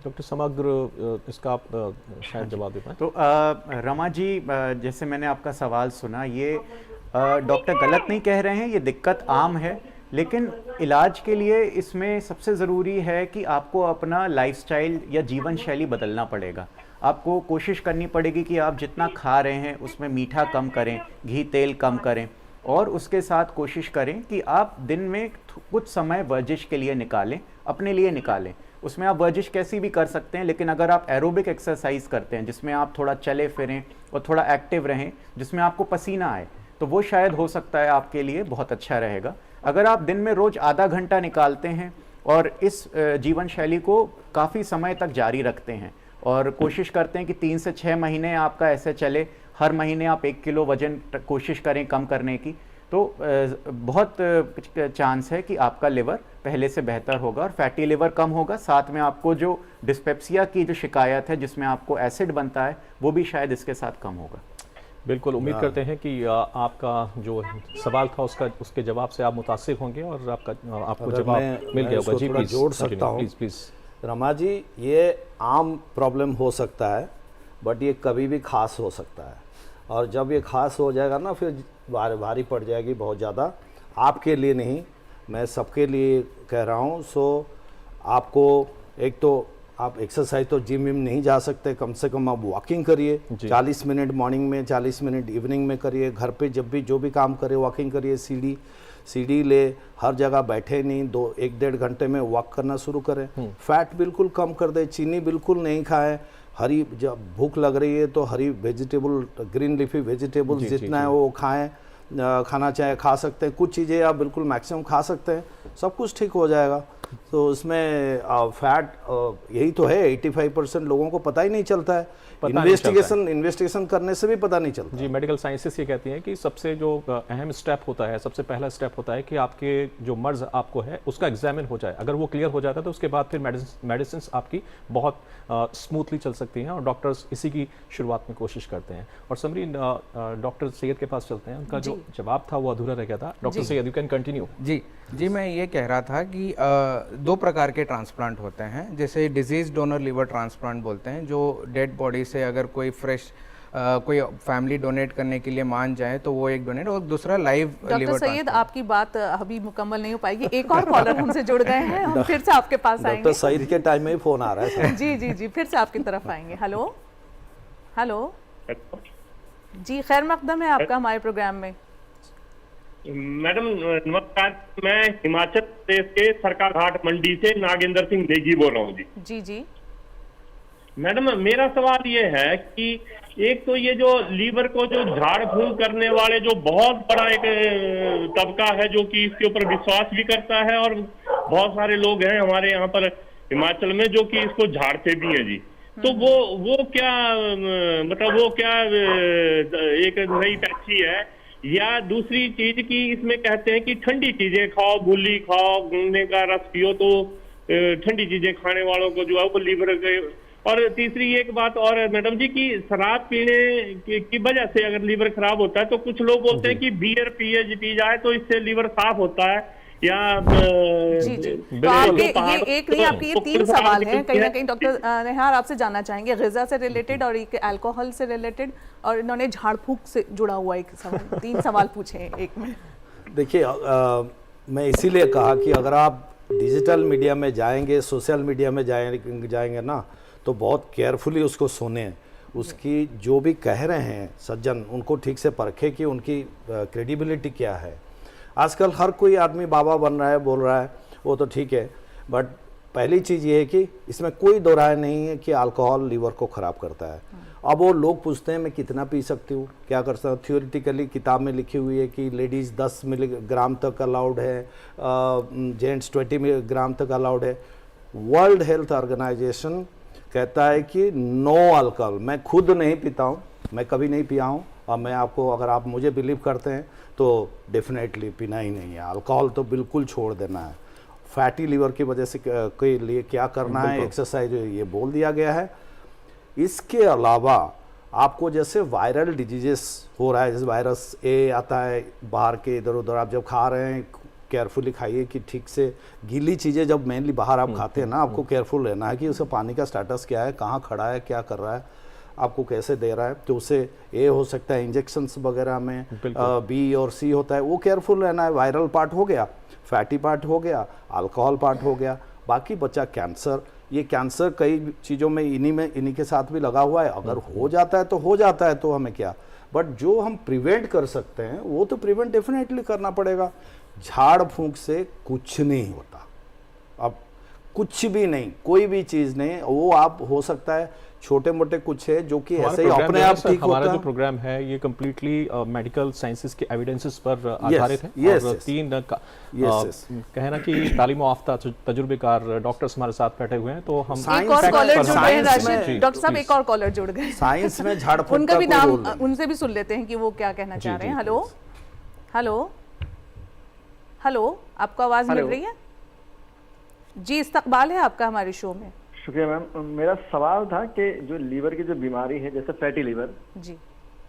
डॉक्टर समग्र इसका आप शायद जवाब दे पाएं। तो रमा जी, जैसे मैंने आपका सवाल सुना, ये डॉक्टर गलत नहीं कह रहे हैं, ये दिक्कत आम है, लेकिन इलाज के लिए इसमें सबसे ज़रूरी है कि आपको अपना लाइफस्टाइल या जीवन शैली बदलना पड़ेगा। आपको कोशिश करनी पड़ेगी कि आप जितना खा रहे हैं उसमें मीठा कम करें, घी तेल कम करें, और उसके साथ कोशिश करें कि आप दिन में कुछ समय वर्जिश के लिए निकालें, अपने लिए निकालें। उसमें आप वर्जिश कैसी भी कर सकते हैं, लेकिन अगर आप एरोबिक एक्सरसाइज करते हैं जिसमें आप थोड़ा चले फिरें और थोड़ा एक्टिव रहें, जिसमें आपको पसीना आए, तो वो शायद हो सकता है आपके लिए बहुत अच्छा रहेगा। अगर आप दिन में रोज आधा घंटा निकालते हैं और इस जीवन शैली को काफ़ी समय तक जारी रखते हैं और कोशिश करते हैं कि 3 से 6 महीने आपका ऐसे चले, हर महीने आप 1 किलो वजन कोशिश करें कम करने की, तो बहुत चांस है कि आपका लिवर पहले से बेहतर होगा और फैटी लिवर कम होगा। साथ में आपको जो डिस्पेप्सिया की जो शिकायत है जिसमें आपको एसिड बनता है वो भी शायद इसके साथ कम होगा। बिल्कुल, उम्मीद करते हैं कि आपका जो सवाल था उसके जवाब से आप मुतासिर होंगे और आपको जवाब मिल गया होगा। जी प्लीज जोड़ सकता हूँ प्लीज। रमा जी, ये आम प्रॉब्लम हो सकता है बट ये कभी भी खास हो सकता है, और जब ये खास हो जाएगा ना फिर भारी पड़ जाएगी बहुत ज़्यादा। आपके लिए नहीं, मैं सबके लिए कह रहा हूँ। सो आपको एक तो आप एक्सरसाइज तो जिम विम नहीं जा सकते, कम से कम आप वॉकिंग करिए 40 मिनट मॉर्निंग में, 40 मिनट इवनिंग में करिए। घर पे जब भी जो भी काम करे वॉकिंग करिए, सीढ़ी ले, हर जगह बैठे नहीं, 1-1.5 घंटे में वॉक करना शुरू करें। फैट बिल्कुल कम कर दे, चीनी बिल्कुल नहीं खाएं। हरी, जब भूख लग रही है तो हरी वेजिटेबल, ग्रीन लीफी वेजिटेबल्स जितना है वो खाएं, खाना चाहे खा सकते हैं। कुछ चीज़ें आप बिल्कुल मैक्सिमम खा सकते हैं, सब कुछ ठीक हो जाएगा। तो उसमें फैट यही तो है, 85% लोगों को पता ही नहीं चलता है। इन्वेस्टिगेशन करने से भी पता नहीं चलता। जी, मेडिकल साइंसेस ये कहती हैं कि सबसे जो अहम स्टेप होता है, सबसे पहला स्टेप होता है कि आपके जो मर्ज आपको है उसका एग्जामिन हो जाए। अगर वो क्लियर हो जाता है तो उसके बाद फिर मेडिसिन आपकी बहुत स्मूथली चल सकती हैं और डॉक्टर्स इसी की शुरुआत में कोशिश करते हैं। और समरीन, डॉक्टर सैयद के पास चलते हैं, उनका जो जवाब था वो अधूरा रह गया था। Doctor Syed, you can continue. जी, मैं ये कह रहा था कि 2 प्रकार के ट्रांसप्लांट होते हैं, जैसे डिजीज डोनर लिवर ट्रांसप्लांट बोलते हैं, जो डेड बॉडी से अगर कोई फ्रेश कोई फैमिली डोनेट करने के लिए मान जाए तो वो एक डोनेट, और दूसरा लाइव लिवर। डॉक्टर सैयद, आपकी बात अभी मुकम्मल नहीं हो पाएगी, एक और कॉलर हमसे जुड़ गए हैं, हम फिर से आपके पास आएंगे। डॉक्टर सैयद के टाइम में ही फोन आ रहा है। जी, फिर से आपकी तरफ आएंगे। हेलो जी, खैर मकदम है आपका हमारे प्रोग्राम में। मैडम नमस्कार, मैं हिमाचल प्रदेश के सरकाघाट मंडी से नागेंद्र सिंह नेगी बोल रहा हूँ। जी मैडम, मेरा सवाल ये है कि एक तो ये जो लीवर को जो झाड़ फूंक करने वाले जो बहुत बड़ा एक तबका है जो कि इसके ऊपर विश्वास भी करता है, और बहुत सारे लोग हैं हमारे यहाँ पर हिमाचल में जो कि इसको झाड़ते भी हैं जी। तो वो क्या मतलब वो क्या एक नई पैची है, या दूसरी चीज की इसमें कहते हैं कि ठंडी चीजें खाओ, भूली खाओ, गन्ने का रस पियो, तो ठंडी चीजें खाने वालों को जो है वो लीवर के। और तीसरी एक बात और है मैडम जी कि शराब पीने की वजह से अगर लीवर खराब होता है तो कुछ लोग बोलते हैं कि बियर पी जाए तो इससे लीवर साफ होता है, या जी। तो आपके ये एक नहीं, आपके ये 3 सवाल हैं कहीं ना कहीं। डॉक्टर नेहार, आपसे जानना चाहेंगे ग़िज़ा से रिलेटेड और एक अल्कोहल से रिलेटेड, और इन्होंने झाड़ फूंक से जुड़ा हुआ एक सवाल, 3 सवाल पूछे हैं एक में। देखिए, मैं इसीलिए कहा कि अगर आप डिजिटल मीडिया में जाएंगे, सोशल मीडिया में जाएंगे ना, तो बहुत केयरफुली उसको सुने, उसकी जो भी कह रहे हैं सज्जन उनको ठीक से परखे कि उनकी क्रेडिबिलिटी क्या है। आजकल हर कोई आदमी बाबा बन रहा है, बोल रहा है, वो तो ठीक है, बट पहली चीज़ ये है कि इसमें कोई दो राय नहीं है कि अल्कोहल लीवर को ख़राब करता है। अब वो लोग पूछते हैं मैं कितना पी सकती हूँ, क्या कर सकता हूँ। थियोरिटिकली किताब में लिखी हुई है कि लेडीज़ 10 मिलीग्राम तक अलाउड है, जेंट्स 20 मिलीग्राम तक अलाउड है। वर्ल्ड हेल्थ ऑर्गेनाइजेशन कहता है कि नो अल्कोहल। मैं खुद नहीं पीता हूँ, मैं कभी नहीं पिया हूँ, और मैं आपको, अगर आप मुझे बिलीव करते हैं तो डेफिनेटली पीना ही नहीं है, अल्कोहल तो बिल्कुल छोड़ देना है। फैटी लीवर की वजह से के लिए क्या करना है, एक्सरसाइज, ये बोल दिया गया है। इसके अलावा आपको जैसे वायरल डिजीजेस हो रहा है, जैसे वायरस ए आता है बाहर के इधर उधर, आप जब खा रहे हैं केयरफुली खाइए कि ठीक से गीली चीज़ें जब मेनली बाहर आप खाते हैं ना, आपको केयरफुल रहना है कि उसका पानी का स्टेटस क्या है, कहाँ खड़ा है, क्या कर रहा है, आपको कैसे दे रहा है। तो उसे ए हो सकता है इंजेक्शंस वगैरह में, बी और सी होता है, वो केयरफुल रहना है। वायरल पार्ट हो गया, फैटी पार्ट हो गया, अल्कोहल पार्ट हो गया, बाकी बचा कैंसर। ये कैंसर कई चीज़ों में इन्हीं के साथ भी लगा हुआ है। अगर हो जाता है तो हो जाता है, तो हमें क्या, बट जो हम प्रिवेंट कर सकते हैं वो तो प्रिवेंट डेफिनेटली करना पड़ेगा। झाड़ फूंक से कुछ नहीं होता, अब कुछ भी नहीं, कोई भी चीज़ नहीं। वो आप हो सकता है छोटे मोटे कुछ है जो कि हमारा ऐसे ही प्रोग्राम अपने जो है आप सर, ठीक हमारा होता जो है। प्रोग्राम है ये कम्प्लीटली मेडिकल साइंसेस के एविडेंसेस पर Yes, आधारित है yes, और yes. तीन Yes, कहना कि तालीम याफ्ता तजुर्बेकार डॉक्टर्स हमारे साथ बैठे हुए हैं, तो हम Science एक और में- कॉलर जुड़ गए हैं साइंस में- राशिद डॉक्टर साहब, जी, एक और कॉलर जुड़ गए। साइंस में झाड़ फूक उनका का भी कोई नाम रोल नहीं। उनसे भी सुन लेते हैं कि वो क्या कहना जी, चाह रहे हैं। जी, हेलो हेलो हेलो, आपको आवाज मिल रही है? जी, इस्तकबाल है आपका हमारे शो में। शुक्रिया मैम। मेरा सवाल था कि जो लीवर की जो बीमारी है जैसे फैटी लीवर, जी,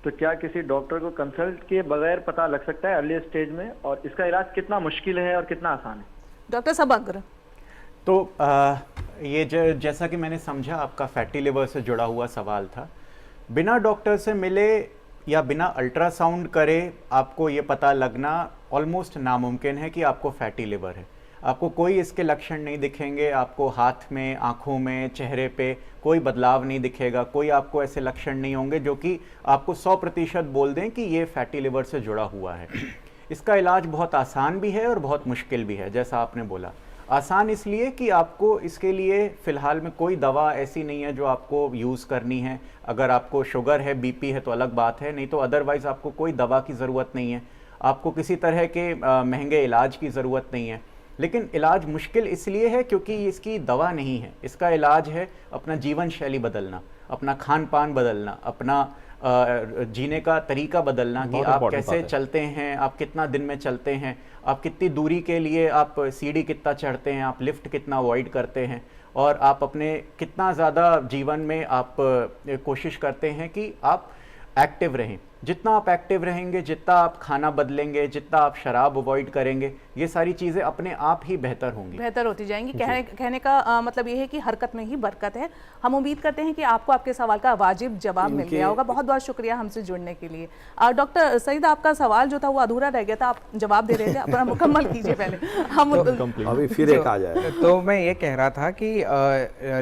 तो क्या किसी डॉक्टर को कंसल्ट किए बगैर पता लग सकता है अर्ली स्टेज में, और इसका इलाज कितना मुश्किल है और कितना आसान है? डॉक्टर समग्र। तो ये जैसा कि मैंने समझा आपका फैटी लिवर से जुड़ा हुआ सवाल था। बिना डॉक्टर से मिले या बिना अल्ट्रासाउंड करे आपको ये पता लगना ऑलमोस्ट नामुमकिन है कि आपको फैटी लिवर है। आपको कोई इसके लक्षण नहीं दिखेंगे, आपको हाथ में, आँखों में, चेहरे पे कोई बदलाव नहीं दिखेगा, कोई आपको ऐसे लक्षण नहीं होंगे जो कि आपको 100% बोल दें कि ये फैटी लिवर से जुड़ा हुआ है। इसका इलाज बहुत आसान भी है और बहुत मुश्किल भी है। जैसा आपने बोला, आसान इसलिए कि आपको इसके लिए फ़िलहाल में कोई दवा ऐसी नहीं है जो आपको यूज़ करनी है। अगर आपको शुगर है, बीपी है तो अलग बात है, नहीं तो अदरवाइज़ आपको कोई दवा की ज़रूरत नहीं है। आपको किसी तरह के महंगे इलाज की ज़रूरत नहीं है। लेकिन इलाज मुश्किल इसलिए है क्योंकि इसकी दवा नहीं है। इसका इलाज है अपना जीवन शैली बदलना, अपना खान पान बदलना, अपना जीने का तरीका बदलना, कि आप कैसे चलते हैं, आप कितना दिन में चलते हैं, आप कितनी दूरी के लिए आप सीढ़ी कितना चढ़ते हैं, आप लिफ्ट कितना अवॉइड करते हैं, और आप अपने कितना ज़्यादा जीवन में आप कोशिश करते हैं कि आप एक्टिव रहें। जितना आप एक्टिव रहेंगे, जितना आप खाना बदलेंगे, जितना आप शराब अवॉइड करेंगे, ये सारी चीज़ें अपने आप ही बेहतर होंगी, बेहतर होती जाएंगी। कहने का मतलब ये है कि हरकत में ही बरकत है। हम उम्मीद करते हैं कि आपको आपके सवाल का वाजिब जवाब मिल गया होगा। बहुत बहुत शुक्रिया हमसे जुड़ने के लिए। डॉक्टर सईद, आपका सवाल जो था वो अधूरा रह गया था, आप जवाब दे रहे थे, अपना मुकम्मल कीजिए पहले। हम अभी फिर एक आ जाए। तो मैं ये कह रहा था कि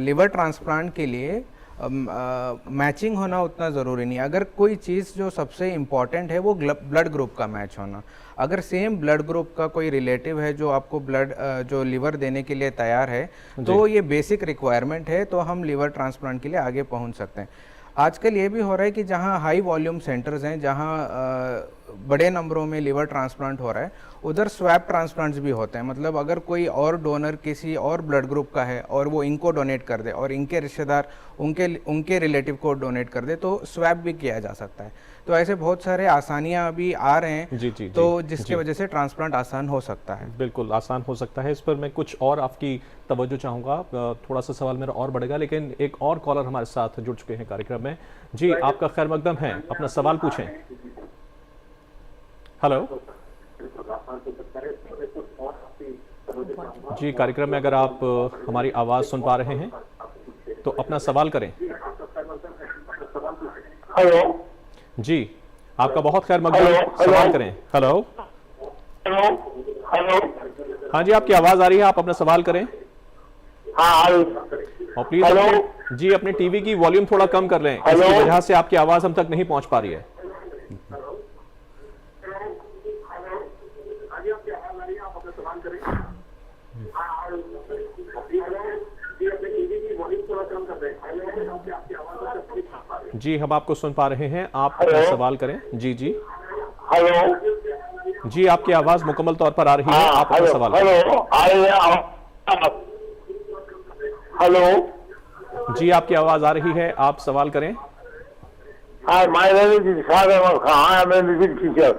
लिवर ट्रांसप्लांट के लिए मैचिंग होना उतना ज़रूरी नहीं। अगर कोई चीज़ जो सबसे इम्पॉर्टेंट है वो ब्लड ग्रुप का मैच होना। अगर सेम ब्लड ग्रुप का कोई रिलेटिव है जो आपको ब्लड जो लिवर देने के लिए तैयार है, तो ये बेसिक रिक्वायरमेंट है, तो हम लिवर ट्रांसप्लांट के लिए आगे पहुंच सकते हैं। आजकल ये भी हो रहा है कि जहाँ हाई वॉल्यूम सेंटर्स हैं, जहाँ बड़े नंबरों में लिवर ट्रांसप्लांट हो रहा है, उधर स्वैप ट्रांसप्लांट्स भी होते हैं। मतलब अगर कोई और डोनर किसी और ब्लड ग्रुप का है और वो इनको डोनेट कर दे और इनके रिश्तेदार उनके रिलेटिव को डोनेट कर दे, तो स्वैप भी किया जा सकता है। तो ऐसे बहुत सारे आसानियां अभी आ रहे हैं, तो जिसकी वजह से ट्रांसप्लांट आसान हो सकता है। बिल्कुल आसान हो सकता है। इस पर मैं कुछ और आपकी तवज्जो चाहूँगा, थोड़ा सा सवाल मेरा और बढ़ेगा, लेकिन एक और कॉलर हमारे साथ जुड़ चुके हैं कार्यक्रम में। जी, आपका खैर मकदम है, अपना सवाल पूछें। हेलो जी, कार्यक्रम में अगर आप हमारी आवाज़ सुन पा रहे हैं तो अपना सवाल करें। हेलो जी, आपका बहुत खैर मकदम, सवाल करें। हेलो हेलो हेलो, हाँ जी, आपकी आवाज़ आ रही है, आप अपना सवाल करें। हाँ, और प्लीज जी अपने टीवी की वॉल्यूम थोड़ा कम कर लें, इसकी वजह से आपकी आवाज़ हम तक नहीं पहुंच पा रही है। जी, हम आपको सुन पा रहे हैं, आप अपना सवाल करें। जी जी हेलो जी, आपकी आवाज़ मुकम्मल तौर पर आ रही है, आप अपना सवाल करें। हेलो जी, आपकी आवाज़ आ रही है, आप सवाल करें। My name is Irshad Ahmed Khan, I am a music teacher.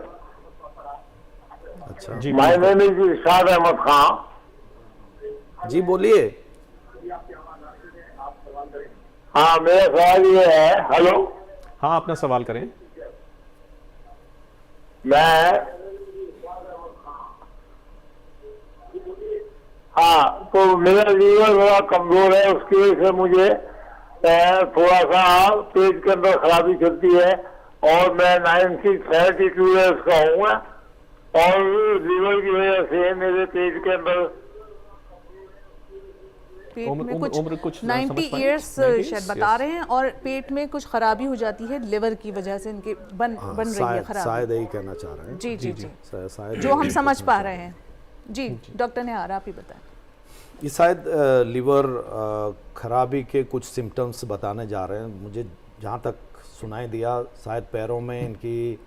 अच्छा जी, my name is Irshad Ahmed Khan. जी बोलिए। हाँ, मेरा सवाल ये है। हेलो, हाँ, अपना सवाल करें। हाँ, तो मेरा लीवर बड़ा कमजोर है, उसकी वजह से मुझे थोड़ा सा पेट के अंदर खराबी चलती है, और मैं 92 ईयर्स का हूँ, और लीवर की वजह से मेरे पेट के अंदर पेट में उम्र कुछ 90 इयर्स शायद बता रहे हैं, और पेट में कुछ खराबी हो जाती है लिवर की वजह से, इनके बन रही है खराबी। शायद यही कहना चाह रहे हैं। जी जी जी, शायद जो हम समझ पा रहे हैं। जी, डॉक्टर ने आप ही बताएं। ये शायद लीवर खराबी के कुछ सिम्टम्स बताने जा रहे हैं। मुझे जहाँ तक सुनाई दिया शायद पैरों में इनकी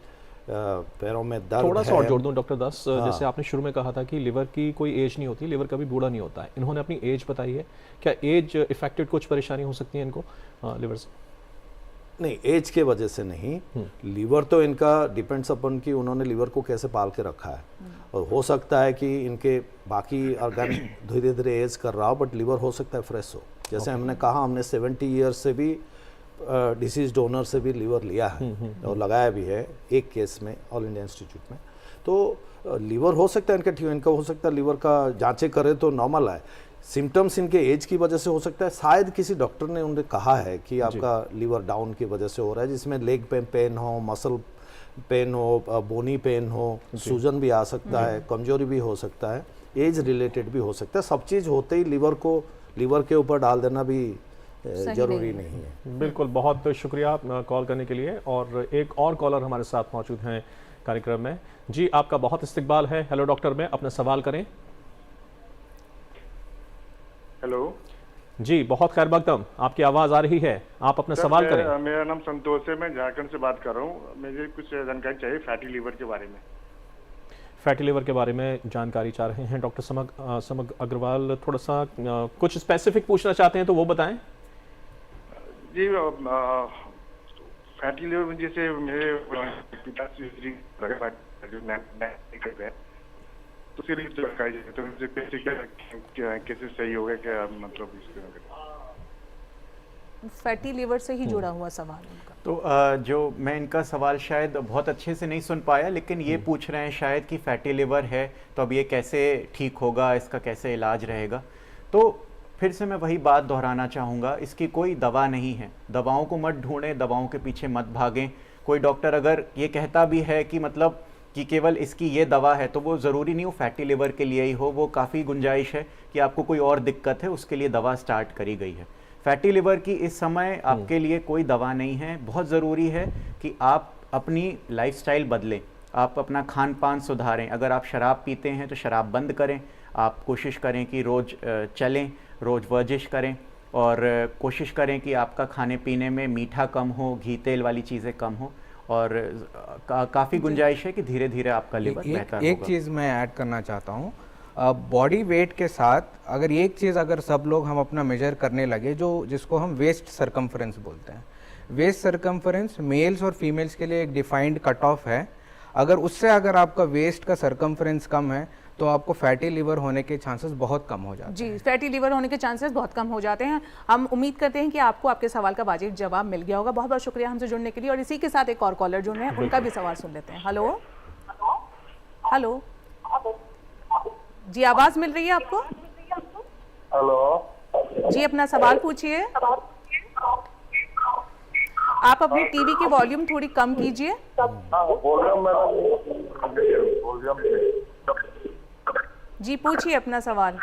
पैरों में दर्द थोड़ा है। सा और जोड़ दूं डॉक्टर दास, जैसे आपने शुरू में कहा था कि लिवर की कोई एज नहीं होती, लिवर कभी बूढ़ा नहीं होता है, इन्होंने अपनी एज बताई है, क्या एज इफेक्टेड कुछ परेशानी हो सकती है इनको लिवर से? नहीं, एज के वजह से नहीं, लीवर तो इनका डिपेंड्स अपन कि उन्होंने लीवर को कैसे पाल के रखा है, और हो सकता है कि इनके बाकी ऑर्गन धीरे धीरे एज कर रहा हो, बट लीवर हो सकता है फ्रेश हो। जैसे हमने कहा, हमने 70 ईयर्स से भी डिसीज डोनर से भी लीवर लिया है और लगाया भी है एक केस में ऑल इंडिया इंस्टीट्यूट में। तो लीवर हो सकता है इनका हो सकता है लीवर का जांचें करें तो नॉर्मल है। सिम्टम्स इनके एज की वजह से हो सकता है, शायद किसी डॉक्टर ने उन्हें कहा है कि आपका लीवर डाउन की वजह से हो रहा है, जिसमें लेग पेन हो, मसल पेन हो, बोनी पेन हो, सूजन भी आ सकता है, कमजोरी भी हो सकता है, एज रिलेटेड भी हो सकता है। सब चीज़ होते ही लीवर के ऊपर डाल देना भी जरूरी नहीं है। बिल्कुल, बहुत शुक्रिया कॉल करने के लिए। और एक और कॉलर हमारे साथ मौजूद हैं कार्यक्रम में। जी, आपका बहुत इस्तकबाल है। हेलो डॉक्टर में अपना सवाल करें। हेलो जी, बहुत खैर मकदम, आपकी आवाज़ आ रही है, आप अपना सवाल करें। मेरा नाम संतोष है, मैं झारखंड से बात कर रहा हूँ। मुझे कुछ जानकारी चाहिए फैटी लीवर के बारे में। फैटी लिवर के बारे में जानकारी चाह रहे हैं डॉक्टर समग अग्रवाल, थोड़ा सा कुछ स्पेसिफिक पूछना चाहते हैं तो वो बताएं। जी, फैटी लीवर में जैसे मेरे पिता तो कैसे सही होगा, क्या मतलब फैटी लिवर से ही जुड़ा हुआ सवाल उनका। तो जो मैं इनका सवाल शायद बहुत अच्छे से नहीं सुन पाया, लेकिन ये पूछ रहे हैं शायद कि फैटी लिवर है तो अब ये कैसे ठीक होगा, इसका कैसे इलाज रहेगा। तो फिर से मैं वही बात दोहराना चाहूँगा, इसकी कोई दवा नहीं है। दवाओं को मत ढूंढें, दवाओं के पीछे मत भागें। कोई डॉक्टर अगर ये कहता भी है कि मतलब कि केवल इसकी ये दवा है, तो वो ज़रूरी नहीं वो फैटी लिवर के लिए ही हो। वो काफ़ी गुंजाइश है कि आपको कोई और दिक्कत है, उसके लिए दवा स्टार्ट करी गई है। फैटी लिवर की इस समय आपके लिए कोई दवा नहीं है। बहुत ज़रूरी है कि आप अपनी लाइफस्टाइल बदलें, आप अपना खान पान सुधारें। अगर आप शराब पीते हैं तो शराब बंद करें। आप कोशिश करें कि रोज़ चलें, रोज़ वर्जिश करें, और कोशिश करें कि आपका खाने पीने में मीठा कम हो, घी तेल वाली चीज़ें कम हो, और काफ़ी गुंजाइश है कि धीरे धीरे आपका लिवर बेहतर होगा। एक चीज़ मैं ऐड करना चाहता हूँ, बॉडी वेट के साथ अगर एक चीज़ अगर सब लोग हम अपना मेजर करने लगे, जिसको हम वेस्ट सरकमफ्रेंस बोलते हैं। वेस्ट सरकमफ्रेंस मेल्स और फीमेल्स के लिए एक डिफाइंड कट ऑफ है। अगर उससे अगर आपका वेस्ट का सरकमफ्रेंस कम है तो आपको फैटी लिवर होने के चांसेस बहुत कम हो जाते हैं। जी, फैटी लिवर होने के चांसेस बहुत कम हो जाते हैं। हम उम्मीद करते हैं कि आपको आपके सवाल का वाजिब जवाब मिल गया होगा। बहुत बहुत शुक्रिया हमसे जुड़ने के लिए। और इसी के साथ एक और कॉलर जुड़ रहे हैं, उनका भी सवाल सुन लेते हैं। हेलो हेलो जी, आवाज़ मिल रही है आपको? हेलो जी, अपना सवाल पूछिए। आप अपने टीवी की वॉल्यूम थोड़ी कम कीजिए। जी, पूछिए अपना सवाल।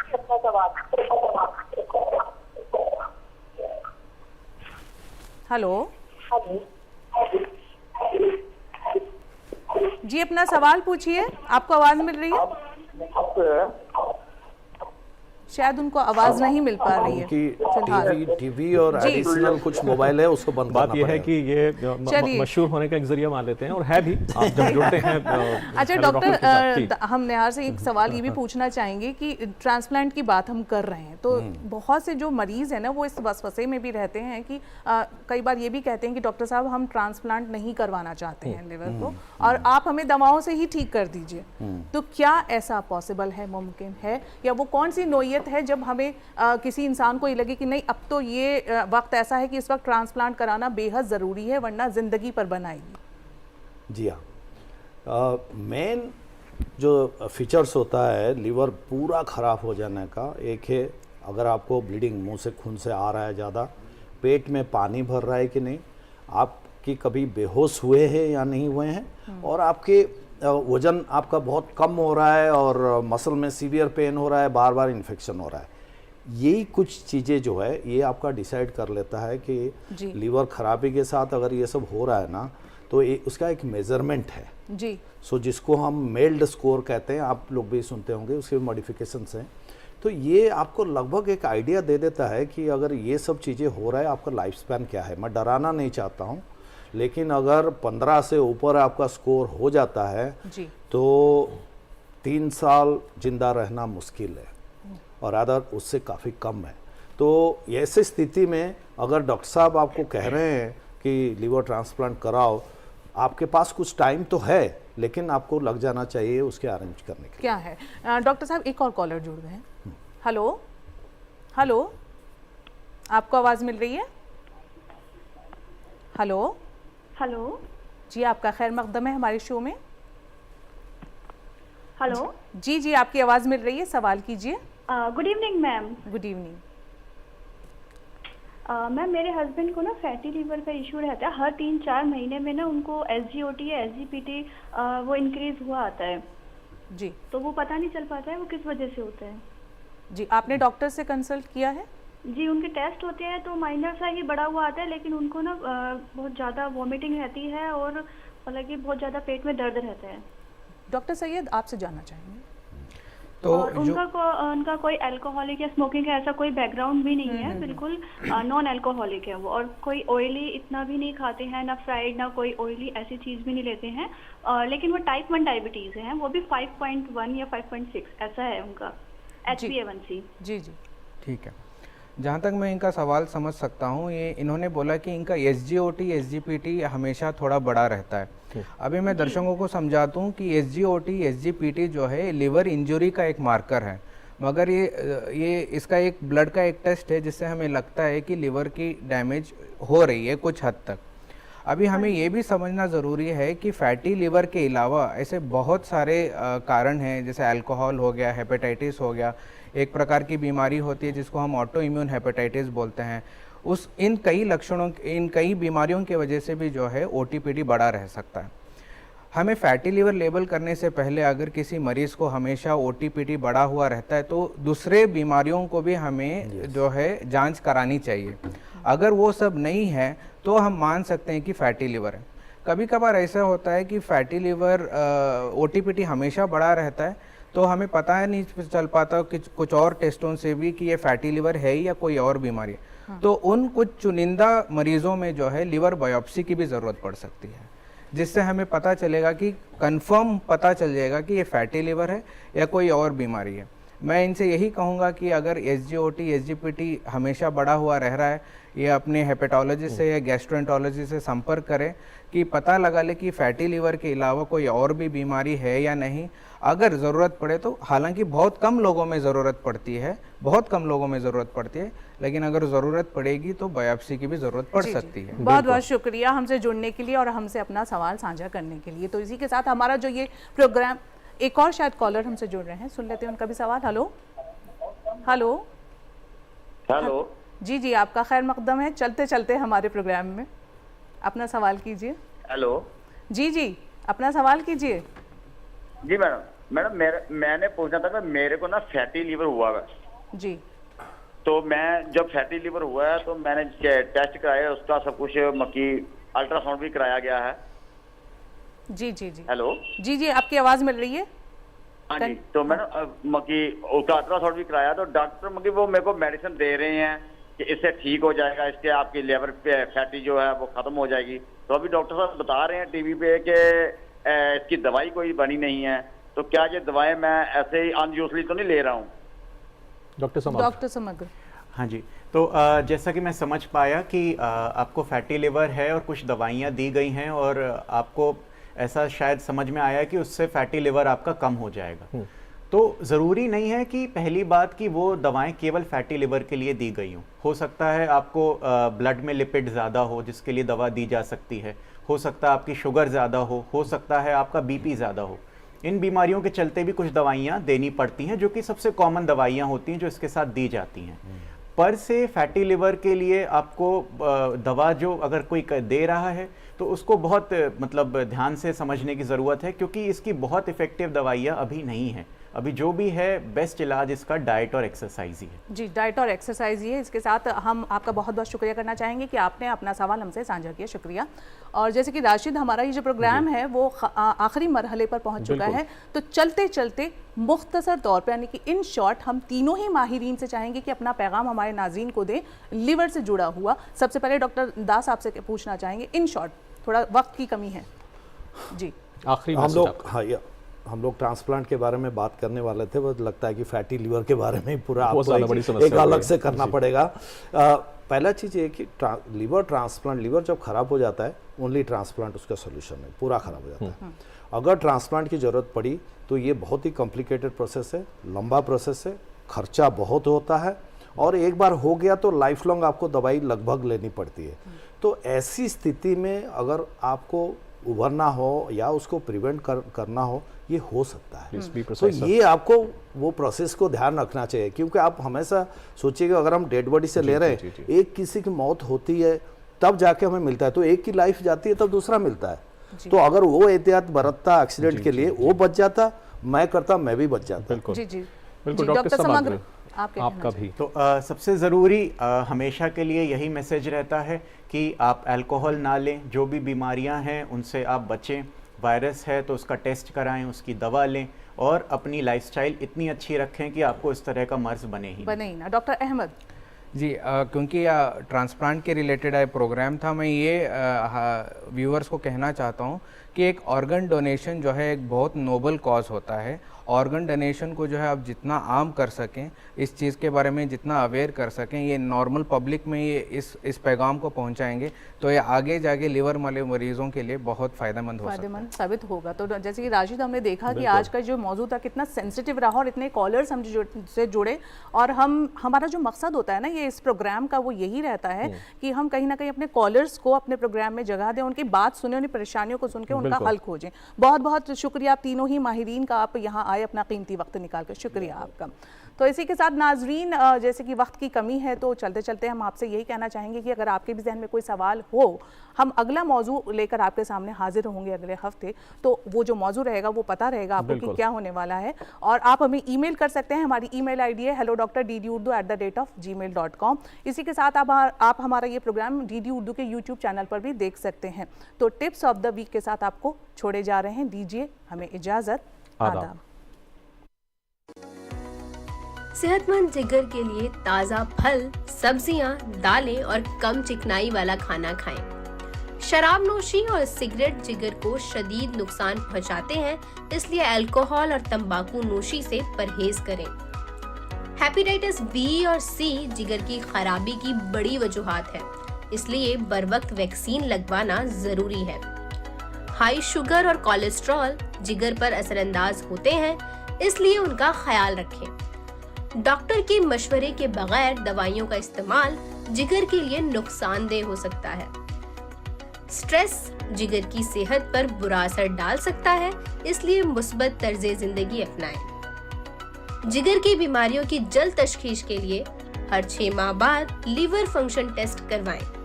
हेलो जी, अपना सवाल पूछिए, आपको आवाज मिल रही है? शायद उनको आवाज नहीं मिल पा रही है। टीवी और एडिशनल कुछ मोबाइल है, उसको बंद बात यह है कि ये मशहूर होने का एक जरिया मान लेते हैं, और है भी। आप जब जुड़ते हैं अच्छा डॉक्टर, हम नेहार से एक सवाल ये भी पूछना चाहेंगे कि ट्रांसप्लांट की बात हम कर रहे हैं, तो बहुत से जो मरीज है ना वो इस वसवसे में भी रहते हैं कि कई बार ये भी कहते हैं कि डॉक्टर साहब हम ट्रांसप्लांट नहीं करवाना चाहते हैं लिवर को, और आप हमें दवाओं से ही ठीक कर दीजिए। तो क्या ऐसा पॉसिबल है, मुमकिन है, या वो कौन सी नोयत है जब हमें किसी इंसान को ये लगे कि नहीं अब तो ये वक्त ऐसा है कि इस वक्त ट्रांसप्लांट कराना बेहद ज़रूरी है वरना ज़िंदगी पर बनाएगी? जी हाँ, मेन जो फीचर्स होता है लिवर पूरा ख़राब हो जाने का, एक है अगर आपको ब्लीडिंग, मुंह से खून से आ रहा है ज़्यादा, पेट में पानी भर रहा है कि नहीं, आपकी कभी बेहोश हुए हैं या नहीं हुए हैं, और आपके वज़न आपका बहुत कम हो रहा है और मसल में सीवियर पेन हो रहा है, बार बार इन्फेक्शन हो रहा है। यही कुछ चीज़ें जो है ये आपका डिसाइड कर लेता है कि लीवर खराबी के साथ अगर ये सब हो रहा है ना, तो उसका एक मेजरमेंट है जी। जिसको हम मेल्ड स्कोर कहते हैं, आप लोग भी सुनते होंगे, उसके मॉडिफिकेशंस हैं। तो ये आपको लगभग एक आइडिया दे देता है कि अगर ये सब चीज़ें हो रहा है आपका लाइफ स्पैन क्या है। मैं डराना नहीं चाहता हूँ, लेकिन अगर 15 से ऊपर आपका स्कोर हो जाता है जी। तो 3 साल जिंदा रहना मुश्किल है और अदर उससे काफ़ी कम है। तो ऐसी स्थिति में अगर डॉक्टर साहब आपको कह रहे हैं कि लीवर ट्रांसप्लांट कराओ, आपके पास कुछ टाइम तो है, लेकिन आपको लग जाना चाहिए उसके अरेंज करने के क्या है। डॉक्टर साहब एक और कॉलर जुड़ गए हैं। हेलो हेलो, आपको आवाज़ मिल रही है? हेलो हेलो जी, आपका खैर मकदम है हमारे शो में। हेलो जी जी, आपकी आवाज़ मिल रही है, सवाल कीजिए। Good evening ma'am. Good evening ma'am, मेरे हस्बैंड को ना फैटी लीवर का इशू रहता है। हर 3-4 महीने में ना उनको SGOT या SGPT वो इंक्रीज हुआ आता है जी। तो वो पता नहीं चल पाता है वो किस वजह से होता है। जी, आपने डॉक्टर से कंसल्ट किया है? जी, उनके टेस्ट होते हैं तो माइनर सा ही बढ़ा हुआ आता है, लेकिन उनको ना बहुत ज़्यादा वॉमिटिंग रहती है और मतलब कि बहुत ज़्यादा पेट में दर्द रहता है। डॉक्टर सैयद आपसे जानना चाहेंगे। तो और उनका कोई अल्कोहलिक या स्मोकिंग का ऐसा कोई बैकग्राउंड भी नहीं है, बिल्कुल नॉन अल्कोहलिक है वो। और कोई ऑयली इतना भी नहीं खाते हैं, ना फ्राइड ना कोई ऑयली ऐसी चीज़ भी नहीं लेते हैं। लेकिन वो टाइप 1 डायबिटीज़ है, वो भी 5.1 या 5.6 ऐसा है उनका HbA1c। जी जी ठीक है, जहाँ तक मैं इनका सवाल समझ सकता हूँ, ये इन्होंने बोला कि इनका SGOT SGPT हमेशा थोड़ा बड़ा रहता है। अभी मैं दर्शकों को समझाता हूँ कि SGOT SGPT जो है लिवर इंजरी का एक मार्कर है, मगर ये इसका एक ब्लड का एक टेस्ट है जिससे हमें लगता है कि लिवर की डैमेज हो रही है कुछ हद तक। अभी हमें ये भी समझना ज़रूरी है कि फैटी लिवर के अलावा ऐसे बहुत सारे कारण हैं, जैसे अल्कोहल हो गया, हेपेटाइटिस हो गया, एक प्रकार की बीमारी होती है जिसको हम ऑटो इम्यून हेपेटाइटिस बोलते हैं। इन कई लक्षणों, इन कई बीमारियों की वजह से भी जो है OTPD बड़ा रह सकता है। हमें फैटी लिवर लेबल करने से पहले अगर किसी मरीज़ को हमेशा OTPD बढ़ा हुआ रहता है तो दूसरे बीमारियों को भी हमें जो है जांच करानी चाहिए। अगर वो सब नहीं है तो हम मान सकते हैं कि फैटी लिवर है। कभी कभार ऐसा होता है कि फैटी लिवर OTPD हमेशा बढ़ा रहता है तो हमें पता है नहीं चल पाता कि कुछ और टेस्टों से भी कि ये फैटी लिवर है या कोई और बीमारी है। तो उन कुछ चुनिंदा मरीजों में जो है लिवर बायोप्सी की भी ज़रूरत पड़ सकती है, जिससे हमें पता चलेगा कि कंफर्म पता चल जाएगा कि ये फैटी लिवर है या कोई और बीमारी है। मैं इनसे यही कहूँगा कि अगर SGOT SGPT हमेशा बढ़ा हुआ रह रहा है, ये अपने हेपेटोलॉजिस्ट से या गैस्ट्रोएंटरोलॉजिस्ट से संपर्क करें कि पता लगा ले कि फैटी लिवर के अलावा कोई और भी बीमारी है या नहीं। अगर ज़रूरत पड़े तो, हालांकि बहुत कम लोगों में ज़रूरत पड़ती है, बहुत कम लोगों में ज़रूरत पड़ती है, लेकिन अगर ज़रूरत पड़ेगी तो बायोप्सी की भी ज़रूरत पड़ सकती है। बहुत बहुत शुक्रिया हमसे जुड़ने के लिए और हमसे अपना सवाल साझा करने के लिए। तो इसी के साथ हमारा जो ये प्रोग्राम, एक और शायद कॉलर हमसे जुड़ रहे हैं, सुन लेते हैं उनका भी सवाल। हेलो हेलो हेलो जी जी, आपका खैर मकदम है, चलते चलते हमारे प्रोग्राम में अपना सवाल कीजिए। हेलो जी जी, अपना सवाल कीजिए। जी मैडम मैंने पूछना था कि मेरे को ना फैटी लीवर हुआ है जी। तो मैं जब फैटी लीवर हुआ है तो मैंने टेस्ट कराया, उसका सब कुछ मक्की अल्ट्रासाउंड भी कराया गया है। जी जी जी, हेलो जी जी, आपकी आवाज़ मिल रही है? हाँ जी, तो मैंने मक्की उसका अल्ट्रासाउंड भी कराया, तो डॉक्टर मक्की वो मेरे को मेडिसिन दे रहे हैं कि इससे ठीक हो जाएगा, इसके आपकी लिवर पे फैटी जो है वो खत्म हो जाएगी। तो अभी डॉक्टर साहब बता रहे हैं टीवी पे कि इसकी दवाई कोई बनी नहीं है, तो क्या ये दवाएं मैं ऐसे ही अनयूजली तो नहीं ले रहा हूँ? डॉक्टर समग्र। हाँ जी, तो जैसा कि मैं समझ पाया कि आपको फैटी लिवर है और कुछ दवाइयाँ दी गई हैं और आपको ऐसा शायद समझ में आया कि उससे फैटी लिवर आपका कम हो जाएगा। तो ज़रूरी नहीं है कि पहली बात कि वो दवाएं केवल फैटी लिवर के लिए दी गई हों। हो सकता है आपको ब्लड में लिपिड ज़्यादा हो जिसके लिए दवा दी जा सकती है, हो सकता है आपकी शुगर ज़्यादा हो सकता है आपका BP ज़्यादा हो। इन बीमारियों के चलते भी कुछ दवाइयाँ देनी पड़ती हैं जो कि सबसे कॉमन दवाइयाँ होती हैं जो इसके साथ दी जाती हैं। पर से फैटी लिवर के लिए आपको दवा जो अगर कोई दे रहा है तो उसको बहुत मतलब ध्यान से समझने की ज़रूरत है, क्योंकि इसकी बहुत इफ़ेक्टिव दवाइयाँ अभी नहीं हैं। अभी जो भी है बेस्ट इलाज इसका डाइट और एक्सरसाइज ही है। जी, डाइट और एक्सरसाइज ही है। इसके साथ हम आपका बहुत बहुत शुक्रिया करना चाहेंगे कि आपने अपना सवाल हमसे साझा किया, शुक्रिया। और जैसे कि राशिद, हमारा ये जो प्रोग्राम है वो आखिरी मरहले पर पहुंच चुका है, तो चलते चलते मुख्तसर तौर पर यानी कि इन शॉर्ट हम तीनों ही माहिरीन से चाहेंगे कि अपना पैगाम हमारे नाज़रीन को दें लिवर से जुड़ा हुआ। सबसे पहले डॉक्टर दास आपसे पूछना चाहेंगे, इन शॉर्ट, थोड़ा वक्त की कमी है जी, आखिरी हम लोग ट्रांसप्लांट के बारे में बात करने वाले थे, वो लगता है कि फैटी लीवर के बारे में पूरा आपको एक अलग से करना पड़ेगा। पहला चीज़ ये कि लीवर ट्रांसप्लांट, लीवर जब खराब हो जाता है ओनली ट्रांसप्लांट उसका सोल्यूशन है, पूरा खराब हो जाता है। अगर ट्रांसप्लांट की ज़रूरत पड़ी तो ये बहुत ही कॉम्प्लिकेटेड प्रोसेस है, लंबा प्रोसेस है, खर्चा बहुत होता है, और एक बार हो गया तो लाइफ लॉन्ग आपको दवाई लगभग लेनी पड़ती है। तो ऐसी स्थिति में अगर आपको उभरना हो या उसको प्रिवेंट करना हो, ये हो सकता है। तो ये आपको वो प्रोसेस को ध्यान रखना चाहिए, क्योंकि आप हमेशा सोचिएगा अगर हम डेड बॉडी से ले रहे हैं, एक किसी की मौत होती है तब जाके हमें मिलता है, तो एक की लाइफ जाती है तब दूसरा मिलता है। तो अगर वो एहतियात बरतता एक्सीडेंट के लिए, वो बच जाता, मैं करता, मैं भी बच जाता। बिल्कुल जी जी बिल्कुल। जी, डॉक्टर समग्र आपका भी तो सबसे ज़रूरी हमेशा के लिए यही मैसेज रहता है कि आप अल्कोहल ना लें, जो भी बीमारियां हैं उनसे आप बचें, वायरस है तो उसका टेस्ट कराएं, उसकी दवा लें, और अपनी लाइफस्टाइल इतनी अच्छी रखें कि आपको इस तरह का मर्ज बने ही ना। डॉक्टर अहमद जी, क्योंकि ट्रांसप्लांट के रिलेटेड प्रोग्राम था, मैं ये व्यूअर्स को कहना चाहता हूँ कि एक ऑर्गन डोनेशन जो है एक बहुत नोबल कॉज होता है। ऑर्गन डोनेशन को जो है आप जितना आम कर सकें, इस चीज़ के बारे में जितना अवेयर कर सकें, ये नॉर्मल पब्लिक में ये इस पैगाम को पहुंचाएंगे तो ये आगे जाके लिवर वाले मरीजों के लिए बहुत फ़ायदेमंद साबित होगा। तो जैसे कि राशिद, हमने देखा कि आज का जो मौजूद था कितना सेंसिटिव रहा, और इतने कॉलर्स हम से जुड़े, और हमारा जो मकसद होता है ना ये इस प्रोग्राम का, वो यही रहता है कि हम कहीं ना कहीं अपने कॉलर्स को अपने प्रोग्राम में जगह दें, उनकी बात सुने, उनकी परेशानियों को सुन के उनका हल खोजें। बहुत बहुत शुक्रिया आप तीनों ही माहिरीन का, आप यहाँ आए अपना कीमती वक्त निकाल कर, शुक्रिया आपका। तो इसी के साथ नाजरीन, जैसे कि वक्त की कमी है तो चलते चलते हम आपसे यही कहना चाहेंगे कि अगर आपके भी जहन में कोई सवाल हो, हम अगला मौजू लेकर आपके सामने हाजिर होंगे अगले हफ्ते। तो वो जो मौजू रहेगा वो पता रहेगा आपको कि क्या होने वाला है, और आप हमें ईमेल कर सकते हैं। हमारी ईमेल आईडी है hello.drduurdu@gmail.com। इसी के साथ आप हमारा ये प्रोग्राम DD उर्दू के यूट्यूब चैनल पर भी देख सकते हैं। तो टिप्स ऑफ द वीक के साथ आपको छोड़े जा रहे हैं, दीजिए हमें इजाज़त, आदाब। सेहतमंद जिगर के लिए ताज़ा फल, सब्जियां, दालें और कम चिकनाई वाला खाना खाएं। शराब नोशी और सिगरेट जिगर को शदीद नुकसान पहुंचाते हैं, इसलिए अल्कोहल और तंबाकू नोशी से परहेज करें। हेपेटाइटिस B और C जिगर की खराबी की बड़ी वजूहात है, इसलिए बरवक्त वैक्सीन लगवाना जरूरी है। हाई शुगर और कोलेस्ट्रॉल जिगर पर असरअंदाज होते हैं, इसलिए उनका ख्याल रखें। डॉक्टर के मशवरे के बगैर दवाइयों का इस्तेमाल जिगर के लिए नुकसानदेह हो सकता है। स्ट्रेस जिगर की सेहत पर बुरा असर डाल सकता है, इसलिए मुस्बत तर्ज़े जिंदगी अपनाएं। जिगर की बीमारियों की जल्द तशखीस के लिए हर 6 माह बाद लीवर फंक्शन टेस्ट करवाएं।